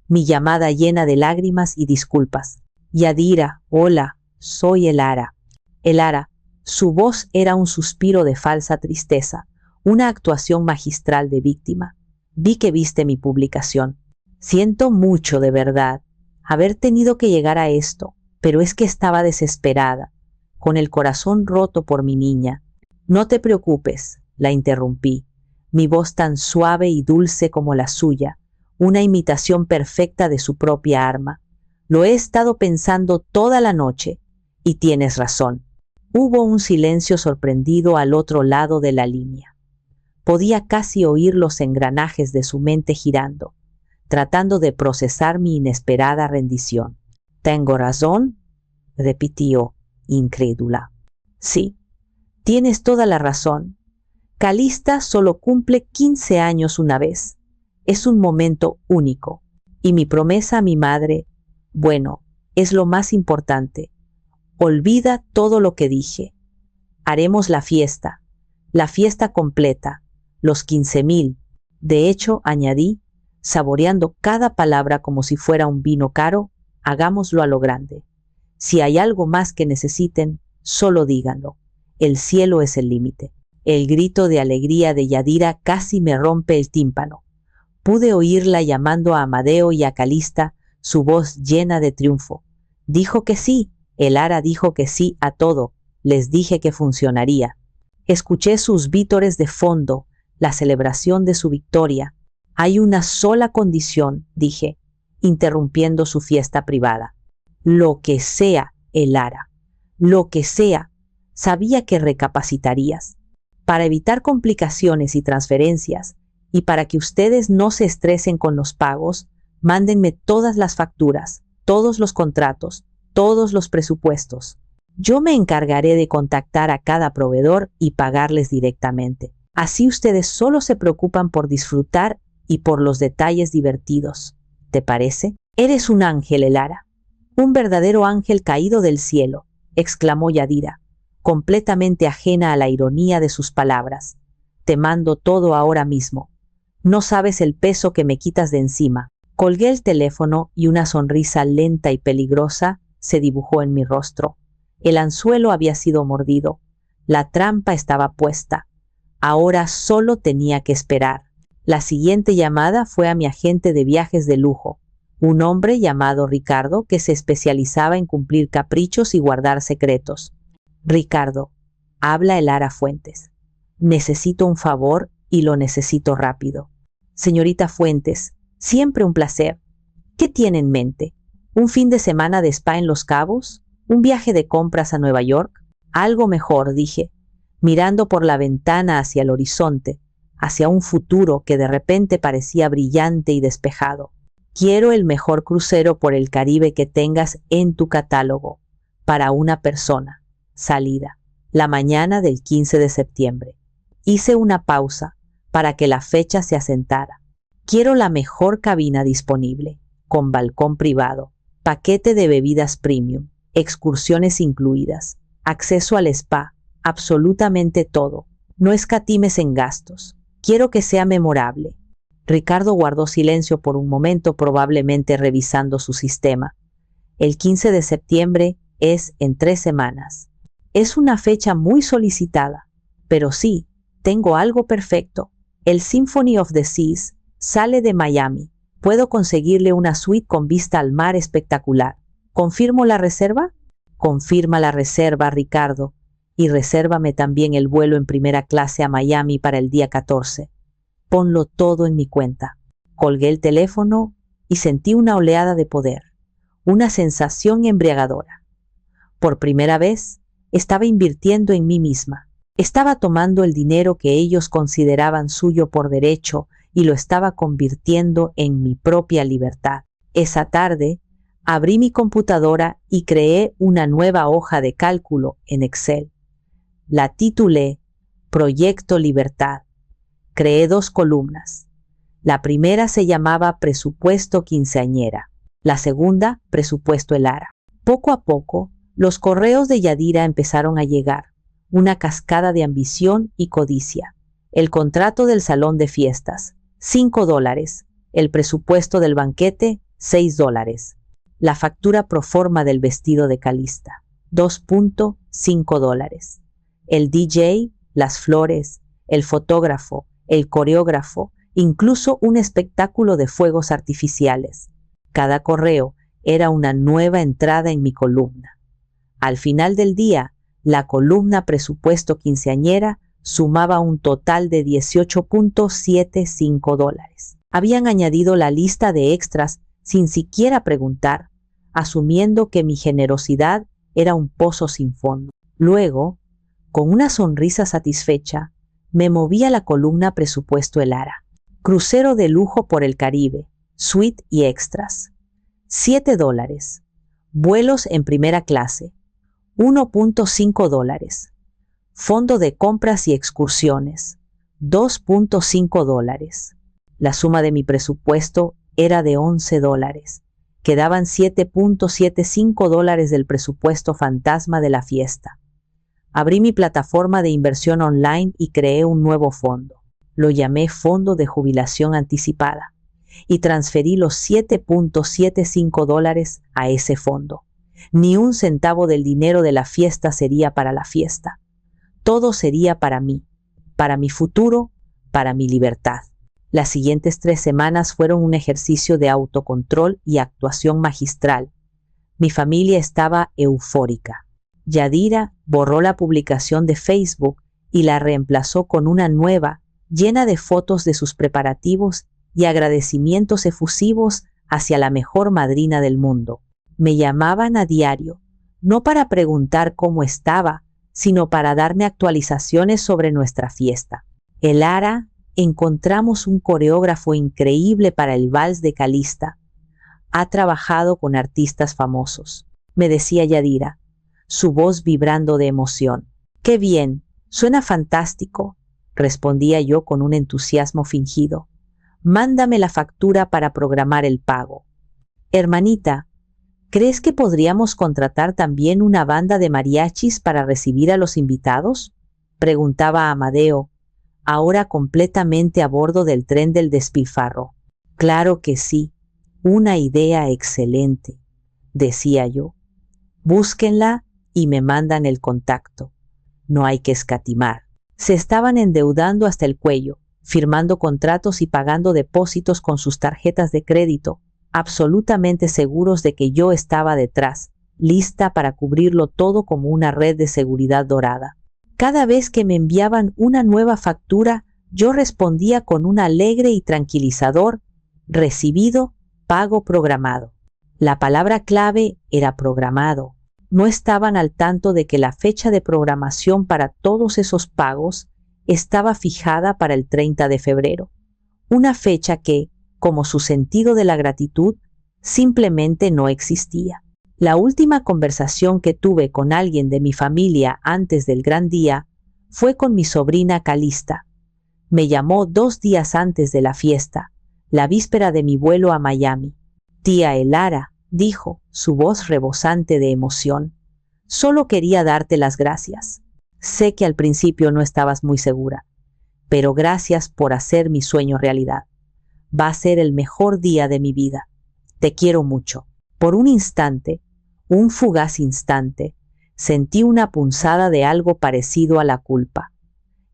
mi llamada llena de lágrimas y disculpas. Yadira, hola, soy Elara. Elara, su voz era un suspiro de falsa tristeza, una actuación magistral de víctima. Vi que viste mi publicación. Siento mucho, de verdad, haber tenido que llegar a esto, pero es que estaba desesperada, con el corazón roto por mi niña. No te preocupes, la interrumpí, mi voz tan suave y dulce como la suya, una imitación perfecta de su propia arma. Lo he estado pensando toda la noche, y tienes razón. Hubo un silencio sorprendido al otro lado de la línea. Podía casi oír los engranajes de su mente girando, tratando de procesar mi inesperada rendición. ¿Tengo razón?, repitió, incrédula. Sí, tienes toda la razón. Calista solo cumple 15 años una vez. Es un momento único. Y mi promesa a mi madre, bueno, es lo más importante. Olvida todo lo que dije. Haremos la fiesta completa, los 15,000. De hecho, añadí, saboreando cada palabra como si fuera un vino caro, hagámoslo a lo grande. Si hay algo más que necesiten, solo díganlo. El cielo es el límite. El grito de alegría de Yadira casi me rompe el tímpano. Pude oírla llamando a Amadeo y a Calista, su voz llena de triunfo. Dijo que sí, Elara dijo que sí a todo. Les dije que funcionaría. Escuché sus vítores de fondo, la celebración de su victoria. Hay una sola condición, dije, interrumpiendo su fiesta privada. Lo que sea, Elara, lo que sea. Sabía que recapacitarías. Para evitar complicaciones y transferencias, y para que ustedes no se estresen con los pagos, mándenme todas las facturas, todos los contratos, todos los presupuestos. Yo me encargaré de contactar a cada proveedor y pagarles directamente. Así ustedes solo se preocupan por disfrutar y por los detalles divertidos. ¿Te parece? Eres un ángel, Elara. Un verdadero ángel caído del cielo, exclamó Yadira, completamente ajena a la ironía de sus palabras. Te mando todo ahora mismo. No sabes el peso que me quitas de encima. Colgué el teléfono y una sonrisa lenta y peligrosa se dibujó en mi rostro. El anzuelo había sido mordido. La trampa estaba puesta. Ahora solo tenía que esperar. La siguiente llamada fue a mi agente de viajes de lujo, un hombre llamado Ricardo que se especializaba en cumplir caprichos y guardar secretos. Ricardo, habla Elara Fuentes. Necesito un favor y lo necesito rápido. Señorita Fuentes, siempre un placer. ¿Qué tiene en mente? ¿Un fin de semana de spa en Los Cabos? ¿Un viaje de compras a Nueva York? Algo mejor, dije, mirando por la ventana hacia el horizonte, hacia un futuro que de repente parecía brillante y despejado. Quiero el mejor crucero por el Caribe que tengas en tu catálogo, para una persona. Salida, la mañana del 15 de septiembre. Hice una pausa para que la fecha se asentara. Quiero la mejor cabina disponible, con balcón privado, paquete de bebidas premium, excursiones incluidas, acceso al spa, absolutamente todo. No escatimes en gastos. Quiero que sea memorable. Ricardo guardó silencio por un momento, probablemente revisando su sistema. El 15 de septiembre es en 3 semanas. Es una fecha muy solicitada, pero sí, tengo algo perfecto. El Symphony of the Seas sale de Miami. Puedo conseguirle una suite con vista al mar espectacular. ¿Confirmo la reserva? Confirma la reserva, Ricardo, y resérvame también el vuelo en primera clase a Miami para el día 14. Ponlo todo en mi cuenta. Colgué el teléfono y sentí una oleada de poder, una sensación embriagadora. Por primera vez, estaba invirtiendo en mí misma. Estaba tomando el dinero que ellos consideraban suyo por derecho y lo estaba convirtiendo en mi propia libertad. Esa tarde, abrí mi computadora y creé una nueva hoja de cálculo en Excel. La titulé Proyecto Libertad. Creé 2 columnas. La primera se llamaba Presupuesto Quinceañera, la segunda, Presupuesto Elara. Poco a poco, los correos de Yadira empezaron a llegar, una cascada de ambición y codicia. El contrato del salón de fiestas, $5. El presupuesto del banquete, $6. La factura proforma del vestido de Calista, $2.5. El DJ, las flores, el fotógrafo, el coreógrafo, incluso un espectáculo de fuegos artificiales. Cada correo era una nueva entrada en mi columna. Al final del día, la columna Presupuesto Quinceañera sumaba un total de $18.75. Habían añadido la lista de extras sin siquiera preguntar, asumiendo que mi generosidad era un pozo sin fondo. Luego, con una sonrisa satisfecha, me moví a la columna Presupuesto Elara. Crucero de lujo por el Caribe, suite y extras, $7. Vuelos en primera clase, $1.5. Fondo de compras y excursiones, $2.5. La suma de mi presupuesto era de $11. Quedaban $7.75 del presupuesto fantasma de la fiesta. Abrí mi plataforma de inversión online y creé un nuevo fondo. Lo llamé Fondo de Jubilación Anticipada y transferí los $7.75 a ese fondo. Ni un centavo del dinero de la fiesta sería para la fiesta. Todo sería para mí, para mi futuro, para mi libertad. Las siguientes 3 semanas fueron un ejercicio de autocontrol y actuación magistral. Mi familia estaba eufórica. Yadira borró la publicación de Facebook y la reemplazó con una nueva, llena de fotos de sus preparativos y agradecimientos efusivos hacia la mejor madrina del mundo. Me llamaban a diario, no para preguntar cómo estaba, sino para darme actualizaciones sobre nuestra fiesta. Elara, encontramos un coreógrafo increíble para el vals de Calista. Ha trabajado con artistas famosos, me decía Yadira, su voz vibrando de emoción. ¡Qué bien! Suena fantástico, respondía yo con un entusiasmo fingido. Mándame la factura para programar el pago. Hermanita, ¿crees que podríamos contratar también una banda de mariachis para recibir a los invitados? Preguntaba Amadeo, ahora completamente a bordo del tren del despilfarro. Claro que sí, una idea excelente, decía yo. Búsquenla y me mandan el contacto. No hay que escatimar. Se estaban endeudando hasta el cuello, firmando contratos y pagando depósitos con sus tarjetas de crédito, absolutamente seguros de que yo estaba detrás, lista para cubrirlo todo como una red de seguridad dorada. Cada vez que me enviaban una nueva factura, yo respondía con un alegre y tranquilizador, recibido, pago programado. La palabra clave era programado. No estaban al tanto de que la fecha de programación para todos esos pagos estaba fijada para el 30 de febrero, una fecha que, como su sentido de la gratitud, simplemente no existía. La última conversación que tuve con alguien de mi familia antes del gran día fue con mi sobrina Calista. Me llamó 2 días antes de la fiesta, la víspera de mi vuelo a Miami. Tía Elara, dijo, su voz rebosante de emoción, solo quería darte las gracias. Sé que al principio no estabas muy segura, pero gracias por hacer mi sueño realidad. Va a ser el mejor día de mi vida. Te quiero mucho. Por un instante, un fugaz instante, sentí una punzada de algo parecido a la culpa.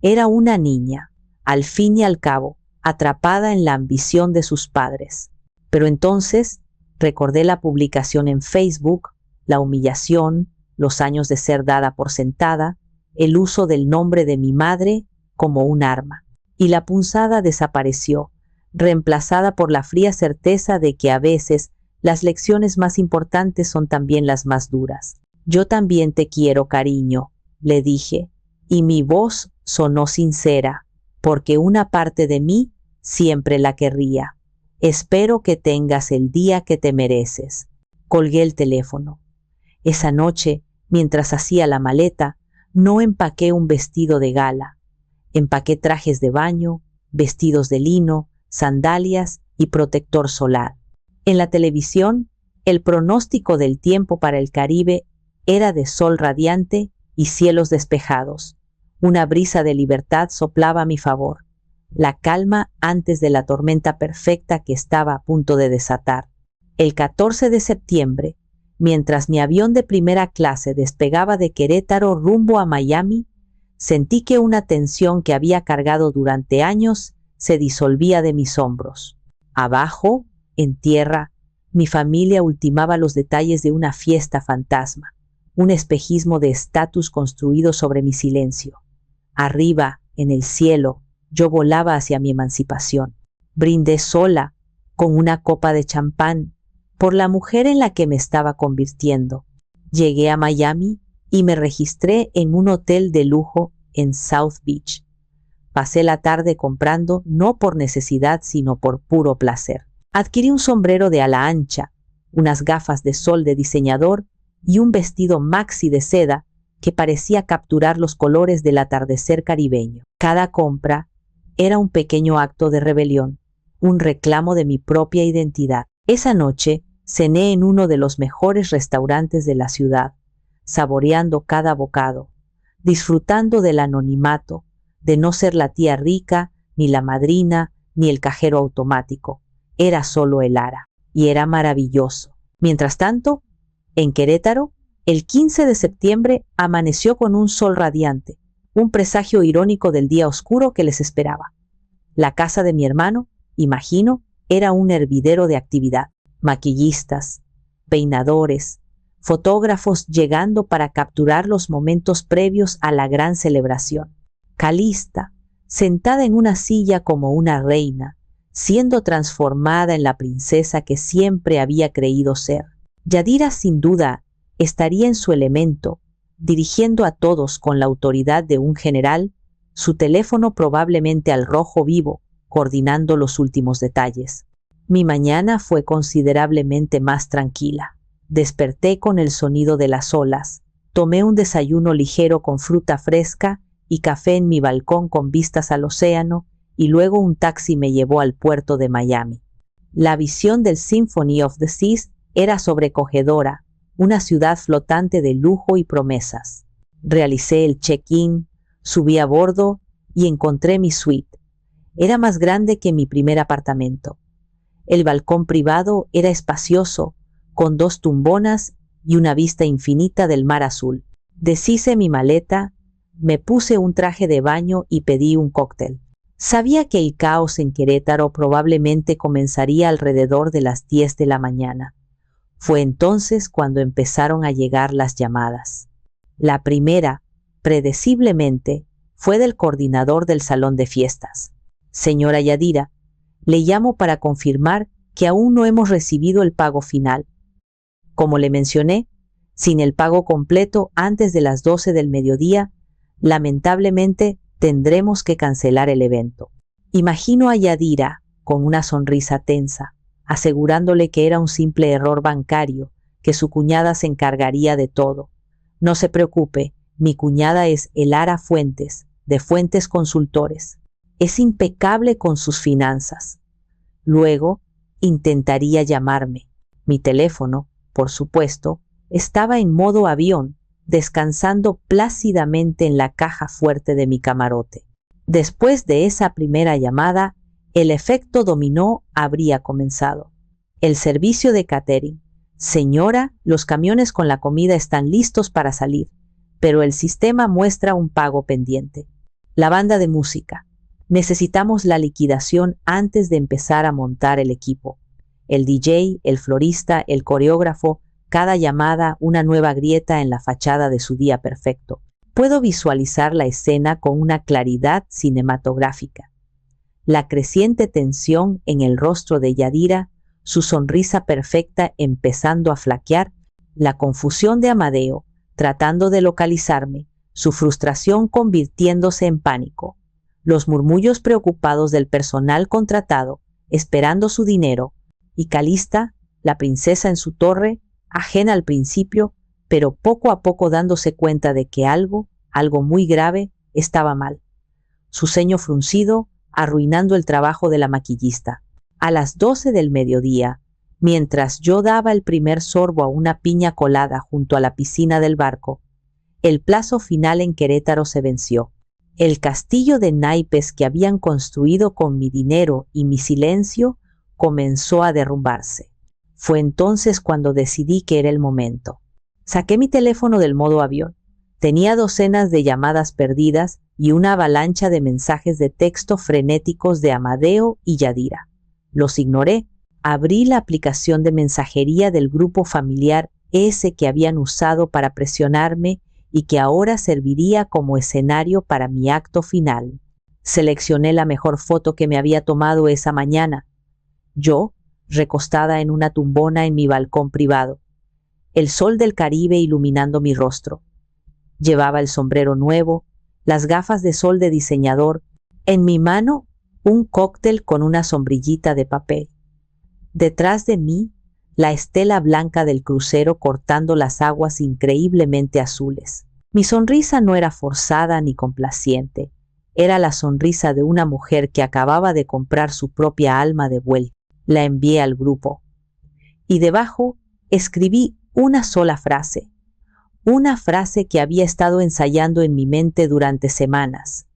Era una niña, al fin y al cabo, atrapada en la ambición de sus padres. Pero entonces recordé la publicación en Facebook, la humillación, los años de ser dada por sentada, el uso del nombre de mi madre como un arma. y la punzada desapareció, reemplazada por la fría certeza de que a veces las lecciones más importantes son también las más duras. Yo también te quiero, cariño, le dije, y mi voz sonó sincera, porque una parte de mí siempre la querría. Espero que tengas el día que te mereces. Colgué el teléfono. Esa noche, mientras hacía la maleta, no empaqué un vestido de gala. Empaqué trajes de baño, vestidos de lino, sandalias y protector solar. En la televisión, el pronóstico del tiempo para el Caribe era de sol radiante y cielos despejados. Una brisa de libertad soplaba a mi favor, la calma antes de la tormenta perfecta que estaba a punto de desatar. El 14 de septiembre, mientras mi avión de primera clase despegaba de Querétaro rumbo a Miami, sentí que una tensión que había cargado durante años se disolvía de mis hombros. Abajo, en tierra, mi familia ultimaba los detalles de una fiesta fantasma, un espejismo de estatus construido sobre mi silencio. Arriba, en el cielo, yo volaba hacia mi emancipación. Brindé sola, con una copa de champán, por la mujer en la que me estaba convirtiendo. Llegué a Miami y me registré en un hotel de lujo en South Beach. Pasé la tarde comprando no por necesidad sino por puro placer. Adquirí un sombrero de ala ancha, unas gafas de sol de diseñador y un vestido maxi de seda que parecía capturar los colores del atardecer caribeño. Cada compra era un pequeño acto de rebelión, un reclamo de mi propia identidad. Esa noche cené en uno de los mejores restaurantes de la ciudad, saboreando cada bocado, disfrutando del anonimato, de no ser la tía rica, ni la madrina, ni el cajero automático. Era solo el Ara, y era maravilloso. Mientras tanto, en Querétaro, el 15 de septiembre amaneció con un sol radiante, un presagio irónico del día oscuro que les esperaba. La casa de mi hermano, imagino, era un hervidero de actividad. Maquillistas, peinadores, fotógrafos llegando para capturar los momentos previos a la gran celebración. Calista, sentada en una silla como una reina, siendo transformada en la princesa que siempre había creído ser. Yadira, sin duda, estaría en su elemento, dirigiendo a todos con la autoridad de un general, su teléfono probablemente al rojo vivo, coordinando los últimos detalles. Mi mañana fue considerablemente más tranquila. Desperté con el sonido de las olas, tomé un desayuno ligero con fruta fresca y café en mi balcón con vistas al océano, y luego un taxi me llevó al puerto de Miami. La visión del Symphony of the Seas era sobrecogedora, una ciudad flotante de lujo y promesas. Realicé el check-in, subí a bordo y encontré mi suite. Era más grande que mi primer apartamento. El balcón privado era espacioso, con 2 tumbonas y una vista infinita del mar azul. Deshice mi maleta, me puse un traje de baño y pedí un cóctel. Sabía que el caos en Querétaro probablemente comenzaría alrededor de las 10 de la mañana. Fue entonces cuando empezaron a llegar las llamadas. La primera, predeciblemente, fue del coordinador del salón de fiestas. Señora Yadira, le llamo para confirmar que aún no hemos recibido el pago final. Como le mencioné, sin el pago completo antes de las 12 del mediodía, lamentablemente tendremos que cancelar el evento. Imagino a Yadira con una sonrisa tensa, asegurándole que era un simple error bancario, que su cuñada se encargaría de todo. No se preocupe, mi cuñada es Elara Fuentes, de Fuentes Consultores. Es impecable con sus finanzas. Luego, intentaría llamarme. Mi teléfono, por supuesto, estaba en modo avión, descansando plácidamente en la caja fuerte de mi camarote. Después de esa primera llamada, el efecto dominó habría comenzado. El servicio de catering. Señora, los camiones con la comida están listos para salir, pero el sistema muestra un pago pendiente. La banda de música. Necesitamos la liquidación antes de empezar a montar el equipo. El DJ, el florista, el coreógrafo, cada llamada una nueva grieta en la fachada de su día perfecto. Puedo visualizar la escena con una claridad cinematográfica. la creciente tensión en el rostro de Yadira, su sonrisa perfecta empezando a flaquear, la confusión de Amadeo, tratando de localizarme, su frustración convirtiéndose en pánico, los murmullos preocupados del personal contratado, esperando su dinero, y Calista, la princesa en su torre, ajena al principio, pero poco a poco dándose cuenta de que algo muy grave, estaba mal. Su ceño fruncido, arruinando el trabajo de la maquillista. A las 12 del mediodía, mientras yo daba el primer sorbo a una piña colada junto a la piscina del barco, el plazo final en Querétaro se venció. El castillo de naipes que habían construido con mi dinero y mi silencio comenzó a derrumbarse. Fue entonces cuando decidí que era el momento. Saqué mi teléfono del modo avión. Tenía docenas de llamadas perdidas y una avalancha de mensajes de texto frenéticos de Amadeo y Yadira. Los ignoré. Abrí la aplicación de mensajería del grupo familiar ese que habían usado para presionarme y que ahora serviría como escenario para mi acto final. Seleccioné la mejor foto que me había tomado esa mañana. Yo, recostada en una tumbona en mi balcón privado. El sol del Caribe iluminando mi rostro. Llevaba el sombrero nuevo, las gafas de sol de diseñador, en mi mano un cóctel con una sombrillita de papel. Detrás de mí, la estela blanca del crucero cortando las aguas increíblemente azules. Mi sonrisa no era forzada ni complaciente, era la sonrisa de una mujer que acababa de comprar su propia alma de vuelta. La envié al grupo. Y debajo escribí una sola frase. Una frase que había estado ensayando en mi mente durante semanas.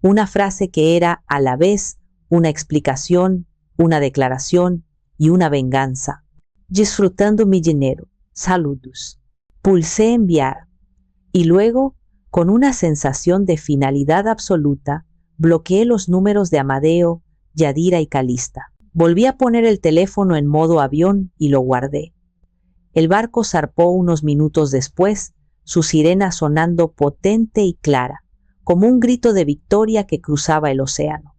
Una frase que era a la vez una explicación, una declaración y una venganza. Disfrutando mi dinero. Saludos. Pulsé enviar. Y luego, con una sensación de finalidad absoluta, bloqueé los números de Amadeo, Yadira y Calista. Volví a poner el teléfono en modo avión y lo guardé. El barco zarpó unos minutos después, su sirena sonando potente y clara, como un grito de victoria que cruzaba el océano.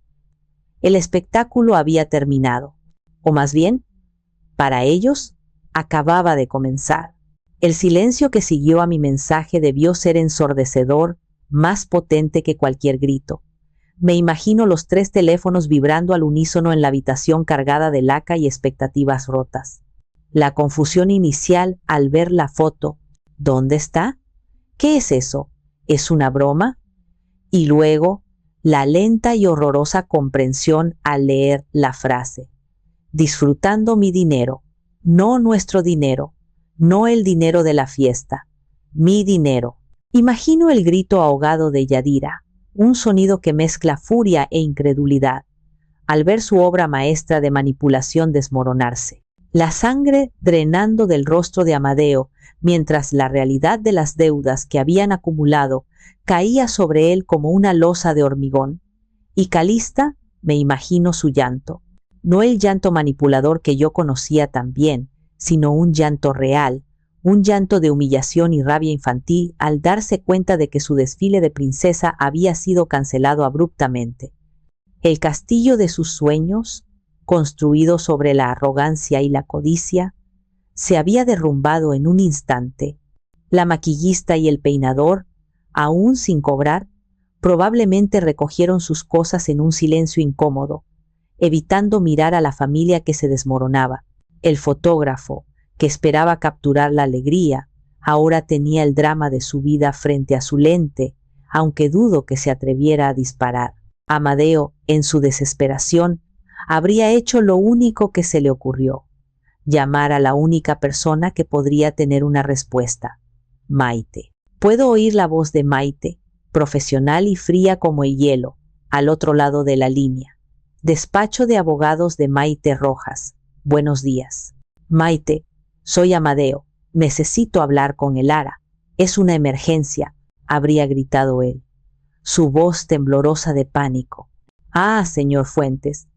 El espectáculo había terminado, o más bien, para ellos, acababa de comenzar. El silencio que siguió a mi mensaje debió ser ensordecedor, más potente que cualquier grito. Me imagino los 3 teléfonos vibrando al unísono en la habitación cargada de laca y expectativas rotas. La confusión inicial al ver la foto. ¿Dónde está? ¿Qué es eso? ¿Es una broma? Y luego, la lenta y horrorosa comprensión al leer la frase. Disfrutando mi dinero, no nuestro dinero, no el dinero de la fiesta, mi dinero. Imagino el grito ahogado de Yadira, un sonido que mezcla furia e incredulidad, al ver su obra maestra de manipulación desmoronarse. La sangre drenando del rostro de Amadeo, mientras la realidad de las deudas que habían acumulado caía sobre él como una losa de hormigón. Y Calista, me imagino su llanto. No el llanto manipulador que yo conocía tan bien, sino un llanto real, un llanto de humillación y rabia infantil al darse cuenta de que su desfile de princesa había sido cancelado abruptamente. El castillo de sus sueños, construido sobre la arrogancia y la codicia, se había derrumbado en un instante. La maquillista y el peinador, aún sin cobrar, probablemente recogieron sus cosas en un silencio incómodo, evitando mirar a la familia que se desmoronaba. El fotógrafo, que esperaba capturar la alegría, ahora tenía el drama de su vida frente a su lente, aunque dudo que se atreviera a disparar. Amadeo, en su desesperación, habría hecho lo único que se le ocurrió: llamar a la única persona que podría tener una respuesta: Maite. Puedo oír la voz de Maite, profesional y fría como el hielo, al otro lado de la línea. Despacho de abogados de Maite Rojas. Buenos días. Maite, soy Amadeo. Necesito hablar con el Ara. Es una emergencia, habría gritado él, su voz temblorosa de pánico. Ah, señor Fuentes,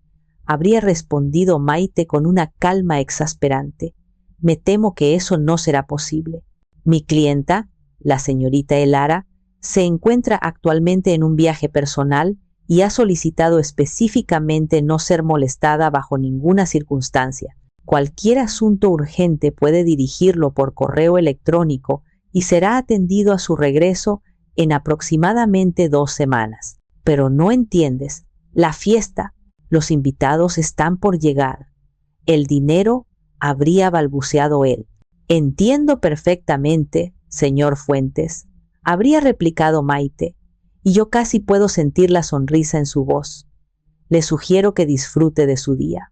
habría respondido Maite con una calma exasperante. Me temo que eso no será posible. Mi clienta, la señorita Elara, se encuentra actualmente en un viaje personal y ha solicitado específicamente no ser molestada bajo ninguna circunstancia. Cualquier asunto urgente puede dirigirlo por correo electrónico y será atendido a su regreso en aproximadamente 2 semanas. Pero no entiendes, la fiesta, los invitados están por llegar. El dinero, habría balbuceado él. Entiendo perfectamente, señor Fuentes, habría replicado Maite, y yo casi puedo sentir la sonrisa en su voz. Le sugiero que disfrute de su día.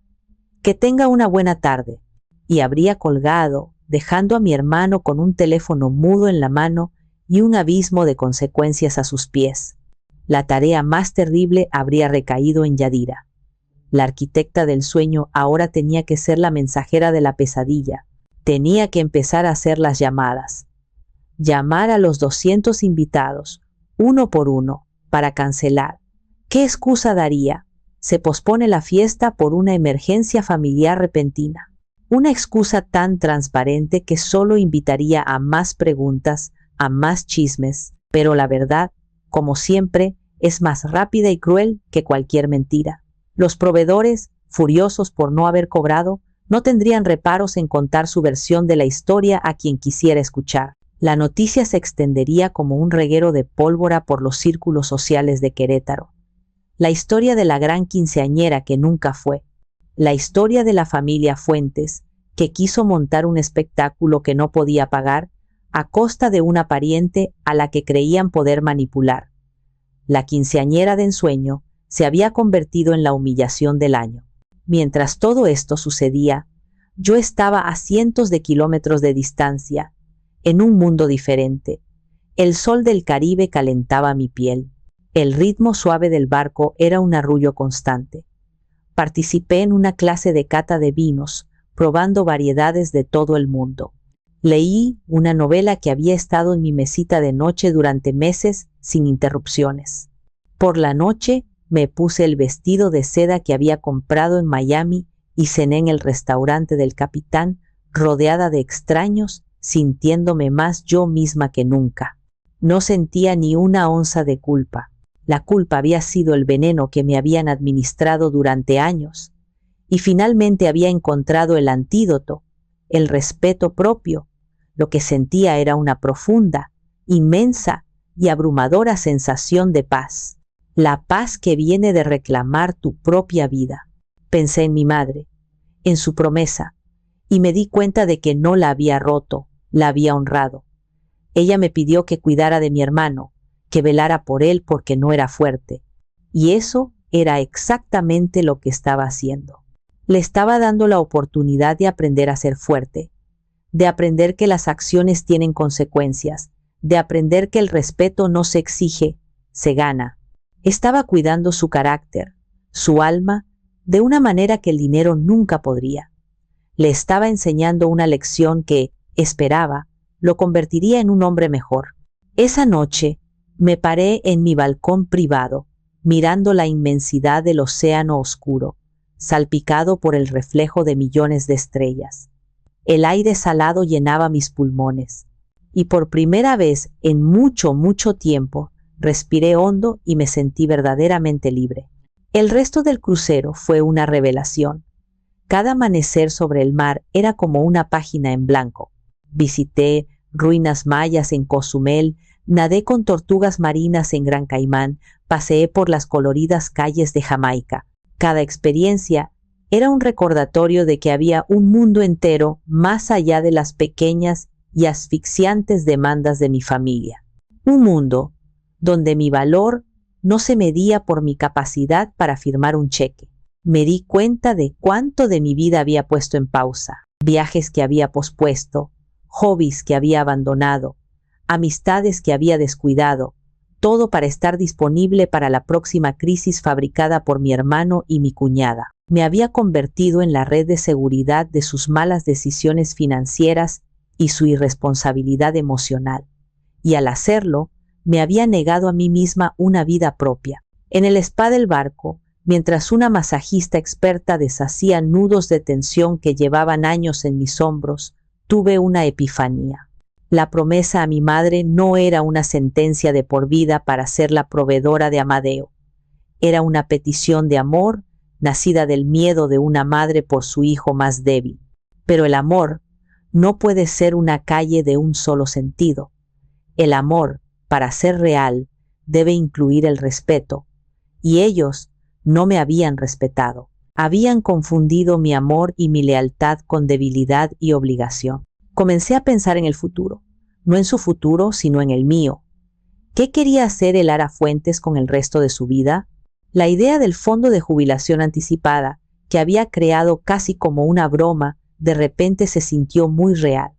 Que tenga una buena tarde. Y habría colgado, dejando a mi hermano con un teléfono mudo en la mano y un abismo de consecuencias a sus pies. La tarea más terrible habría recaído en Yadira. La arquitecta del sueño ahora tenía que ser la mensajera de la pesadilla. Tenía que empezar a hacer las llamadas. Llamar a los 200 invitados, uno por uno, para cancelar. ¿Qué excusa daría? Se pospone la fiesta por una emergencia familiar repentina. Una excusa tan transparente que solo invitaría a más preguntas, a más chismes, pero la verdad, como siempre, es más rápida y cruel que cualquier mentira. Los proveedores, furiosos por no haber cobrado, no tendrían reparos en contar su versión de la historia a quien quisiera escuchar. La noticia se extendería como un reguero de pólvora por los círculos sociales de Querétaro. La historia de la gran quinceañera que nunca fue. La historia de la familia Fuentes, que quiso montar un espectáculo que no podía pagar a costa de una pariente a la que creían poder manipular. La quinceañera de ensueño se había convertido en la humillación del año. Mientras todo esto sucedía, yo estaba a cientos de kilómetros de distancia, en un mundo diferente. El sol del Caribe calentaba mi piel. El ritmo suave del barco era un arrullo constante. Participé en una clase de cata de vinos, probando variedades de todo el mundo. Leí una novela que había estado en mi mesita de noche durante meses sin interrupciones. Por la noche, me puse el vestido de seda que había comprado en Miami y cené en el restaurante del capitán, rodeada de extraños, sintiéndome más yo misma que nunca. No sentía ni una onza de culpa. La culpa había sido el veneno que me habían administrado durante años, y finalmente había encontrado el antídoto, el respeto propio. Lo que sentía era una profunda, inmensa y abrumadora sensación de paz. La paz que viene de reclamar tu propia vida. Pensé en mi madre, en su promesa, y me di cuenta de que no la había roto, la había honrado. Ella me pidió que cuidara de mi hermano, que velara por él porque no era fuerte, y eso era exactamente lo que estaba haciendo. Le estaba dando la oportunidad de aprender a ser fuerte, de aprender que las acciones tienen consecuencias, de aprender que el respeto no se exige, se gana. Estaba cuidando su carácter, su alma, de una manera que el dinero nunca podría. Le estaba enseñando una lección que, esperaba, lo convertiría en un hombre mejor. Esa noche, me paré en mi balcón privado, mirando la inmensidad del océano oscuro, salpicado por el reflejo de millones de estrellas. El aire salado llenaba mis pulmones, y por primera vez en mucho, mucho tiempo, respiré hondo y me sentí verdaderamente libre. El resto del crucero fue una revelación. Cada amanecer sobre el mar era como una página en blanco. Visité ruinas mayas en Cozumel, nadé con tortugas marinas en Gran Caimán, paseé por las coloridas calles de Jamaica. Cada experiencia era un recordatorio de que había un mundo entero más allá de las pequeñas y asfixiantes demandas de mi familia. Un mundo donde mi valor no se medía por mi capacidad para firmar un cheque. Me di cuenta de cuánto de mi vida había puesto en pausa, viajes que había pospuesto, hobbies que había abandonado, amistades que había descuidado, todo para estar disponible para la próxima crisis fabricada por mi hermano y mi cuñada. Me había convertido en la red de seguridad de sus malas decisiones financieras y su irresponsabilidad emocional, y al hacerlo, me había negado a mí misma una vida propia. En el spa del barco, mientras una masajista experta deshacía nudos de tensión que llevaban años en mis hombros, tuve una epifanía. La promesa a mi madre no era una sentencia de por vida para ser la proveedora de Amadeo. Era una petición de amor nacida del miedo de una madre por su hijo más débil. Pero el amor no puede ser una calle de un solo sentido. El amor, para ser real, debe incluir el respeto, y ellos no me habían respetado. Habían confundido mi amor y mi lealtad con debilidad y obligación. Comencé a pensar en el futuro, no en su futuro, sino en el mío. ¿Qué quería hacer el Lara Fuentes con el resto de su vida? La idea del fondo de jubilación anticipada, que había creado casi como una broma, de repente se sintió muy real.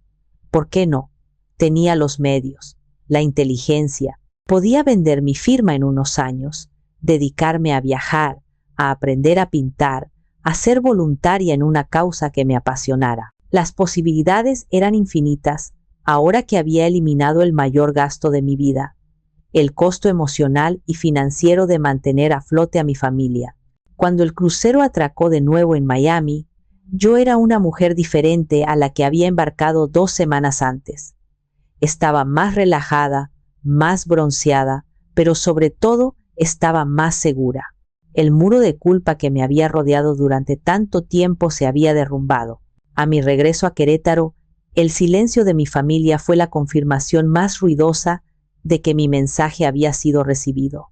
¿Por qué no? Tenía los medios, la inteligencia, podía vender mi firma en unos años, dedicarme a viajar, a aprender a pintar, a ser voluntaria en una causa que me apasionara. Las posibilidades eran infinitas, ahora que había eliminado el mayor gasto de mi vida, el costo emocional y financiero de mantener a flote a mi familia. Cuando el crucero atracó de nuevo en Miami, yo era una mujer diferente a la que había embarcado 2 semanas antes. Estaba más relajada, más bronceada, pero sobre todo estaba más segura. El muro de culpa que me había rodeado durante tanto tiempo se había derrumbado. A mi regreso a Querétaro, el silencio de mi familia fue la confirmación más ruidosa de que mi mensaje había sido recibido.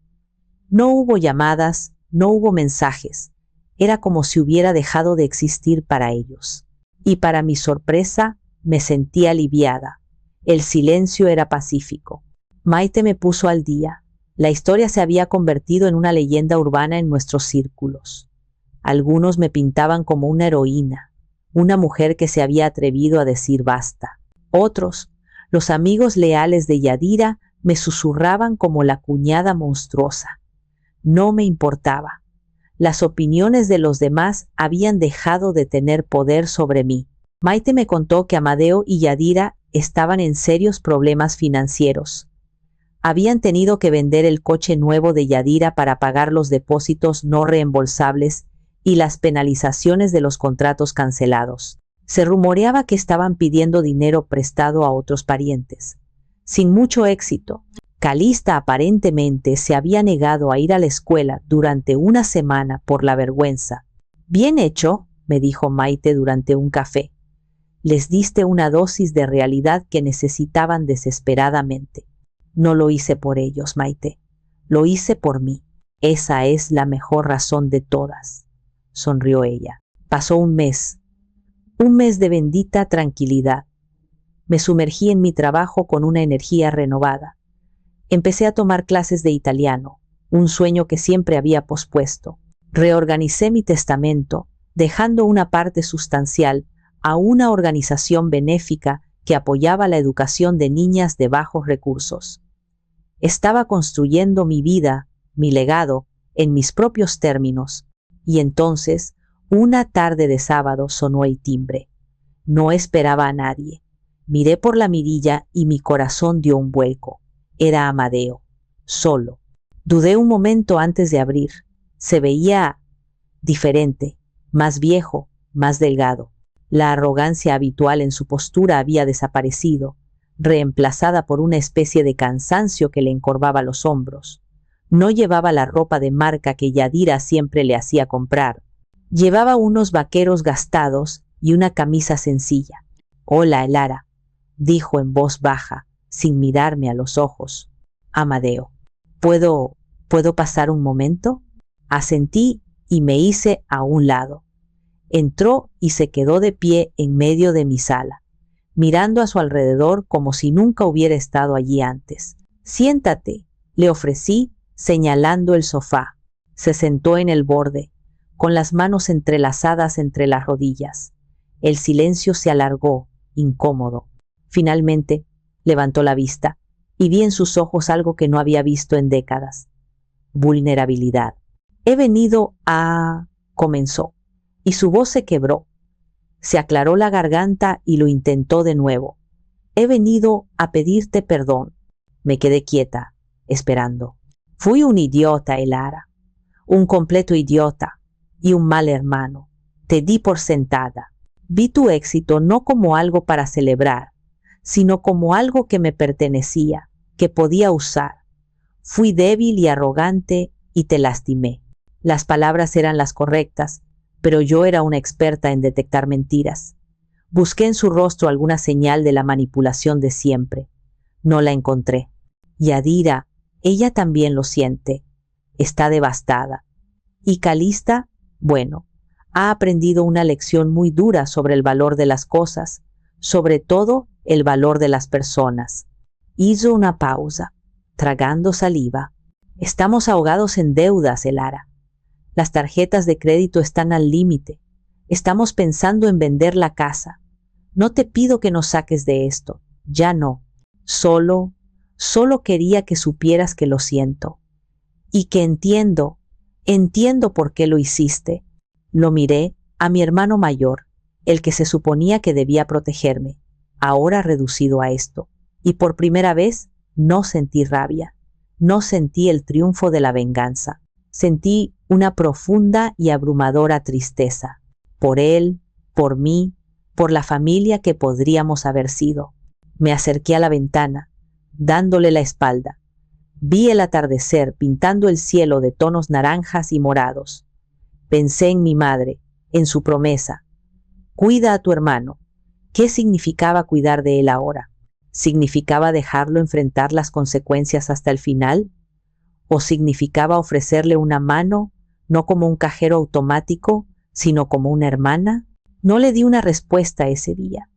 No hubo llamadas, no hubo mensajes. Era como si hubiera dejado de existir para ellos. Y para mi sorpresa, me sentí aliviada. El silencio era pacífico. Maite me puso al día. La historia se había convertido en una leyenda urbana en nuestros círculos. Algunos me pintaban como una heroína, una mujer que se había atrevido a decir basta. Otros, los amigos leales de Yadira, me susurraban como la cuñada monstruosa. No me importaba. Las opiniones de los demás habían dejado de tener poder sobre mí. Maite me contó que Amadeo y Yadira estaban en serios problemas financieros. Habían tenido que vender el coche nuevo de Yadira para pagar los depósitos no reembolsables y las penalizaciones de los contratos cancelados. Se rumoreaba que estaban pidiendo dinero prestado a otros parientes. Sin mucho éxito, Calista aparentemente se había negado a ir a la escuela durante una semana por la vergüenza. Bien hecho, me dijo Maite durante un café. Les diste una dosis de realidad que necesitaban desesperadamente. No lo hice por ellos, Maite. Lo hice por mí. Esa es la mejor razón de todas, sonrió ella. Pasó un mes de bendita tranquilidad. Me sumergí en mi trabajo con una energía renovada. Empecé a tomar clases de italiano, un sueño que siempre había pospuesto. Reorganicé mi testamento, dejando una parte sustancial a una organización benéfica que apoyaba la educación de niñas de bajos recursos. Estaba construyendo mi vida, mi legado, en mis propios términos, y entonces, una tarde de sábado sonó el timbre. No esperaba a nadie. Miré por la mirilla y mi corazón dio un vuelco. Era Amadeo, solo. Dudé un momento antes de abrir. Se veía diferente, más viejo, más delgado. La arrogancia habitual en su postura había desaparecido, reemplazada por una especie de cansancio que le encorvaba los hombros. No llevaba la ropa de marca que Yadira siempre le hacía comprar. Llevaba unos vaqueros gastados y una camisa sencilla. «Hola, Lara», dijo en voz baja, sin mirarme a los ojos. «Amadeo, ¿puedo pasar un momento?» Asentí y me hice a un lado. Entró y se quedó de pie en medio de mi sala, mirando a su alrededor como si nunca hubiera estado allí antes. «Siéntate», le ofrecí, señalando el sofá. Se sentó en el borde, con las manos entrelazadas entre las rodillas. El silencio se alargó, incómodo. Finalmente, levantó la vista y vi en sus ojos algo que no había visto en décadas. Vulnerabilidad. «He venido a...» comenzó, y su voz se quebró. Se aclaró la garganta y lo intentó de nuevo. «He venido a pedirte perdón». Me quedé quieta, esperando. «Fui un idiota, Lara. Un completo idiota y un mal hermano. Te di por sentada. Vi tu éxito no como algo para celebrar, sino como algo que me pertenecía, que podía usar. Fui débil y arrogante y te lastimé. Las palabras eran las correctas, pero yo era una experta en detectar mentiras. Busqué en su rostro alguna señal de la manipulación de siempre. No la encontré. Yadira, ella también lo siente. Está devastada. Y Calista, bueno, ha aprendido una lección muy dura sobre el valor de las cosas, sobre todo el valor de las personas. Hizo una pausa, tragando saliva. Estamos ahogados en deudas, Elara. Las tarjetas de crédito están al límite. Estamos pensando en vender la casa. No te pido que nos saques de esto. Ya no. Solo quería que supieras que lo siento. Y que entiendo por qué lo hiciste. Lo miré a mi hermano mayor, el que se suponía que debía protegerme, ahora reducido a esto. Y por primera vez no sentí rabia. No sentí el triunfo de la venganza. Sentí una profunda y abrumadora tristeza. Por él, por mí, por la familia que podríamos haber sido. Me acerqué a la ventana, dándole la espalda. Vi el atardecer pintando el cielo de tonos naranjas y morados. Pensé en mi madre, en su promesa. Cuida a tu hermano. ¿Qué significaba cuidar de él ahora? ¿Significaba dejarlo enfrentar las consecuencias hasta el final? ¿O significaba ofrecerle una mano, no como un cajero automático, sino como una hermana? No le di una respuesta ese día.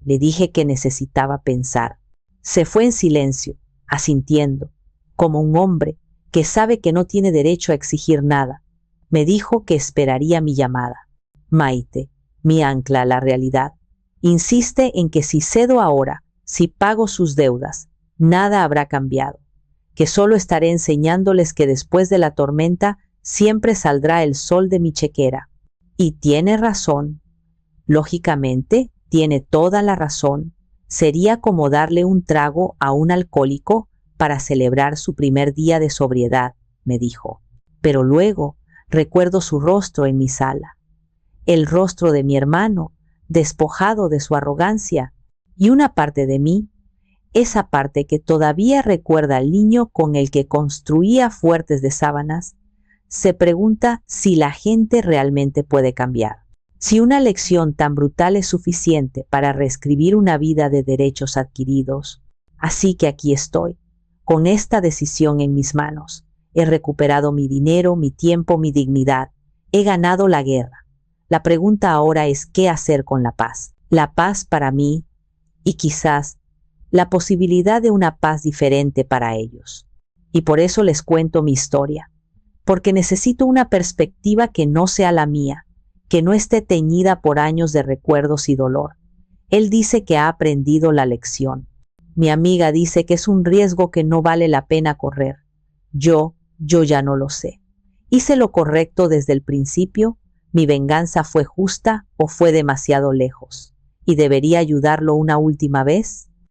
Le dije que necesitaba pensar. Se fue en silencio, asintiendo, como un hombre que sabe que no tiene derecho a exigir nada. Me dijo que esperaría mi llamada. Maite, mi ancla a la realidad, insiste en que si cedo ahora, si pago sus deudas, nada habrá cambiado, que solo estaré enseñándoles que después de la tormenta siempre saldrá el sol de mi chequera. Y tiene razón. Lógicamente, tiene toda la razón. Sería como darle un trago a un alcohólico para celebrar su primer día de sobriedad, me dijo. Pero luego recuerdo su rostro en mi sala, el rostro de mi hermano, despojado de su arrogancia, y una parte de mí, esa parte que todavía recuerda al niño con el que construía fuertes de sábanas, se pregunta si la gente realmente puede cambiar. Si una lección tan brutal es suficiente para reescribir una vida de derechos adquiridos. Así que aquí estoy, con esta decisión en mis manos. He recuperado mi dinero, mi tiempo, mi dignidad. He ganado la guerra. La pregunta ahora es qué hacer con la paz. La paz para mí y quizás la posibilidad de una paz diferente para ellos. Y por eso les cuento mi historia. Porque necesito una perspectiva que no sea la mía, que no esté teñida por años de recuerdos y dolor. Él dice que ha aprendido la lección. Mi amiga dice que es un riesgo que no vale la pena correr. Yo ya no lo sé. ¿Hice lo correcto desde el principio? ¿Mi venganza fue justa o fue demasiado lejos? ¿Y debería ayudarlo una última vez?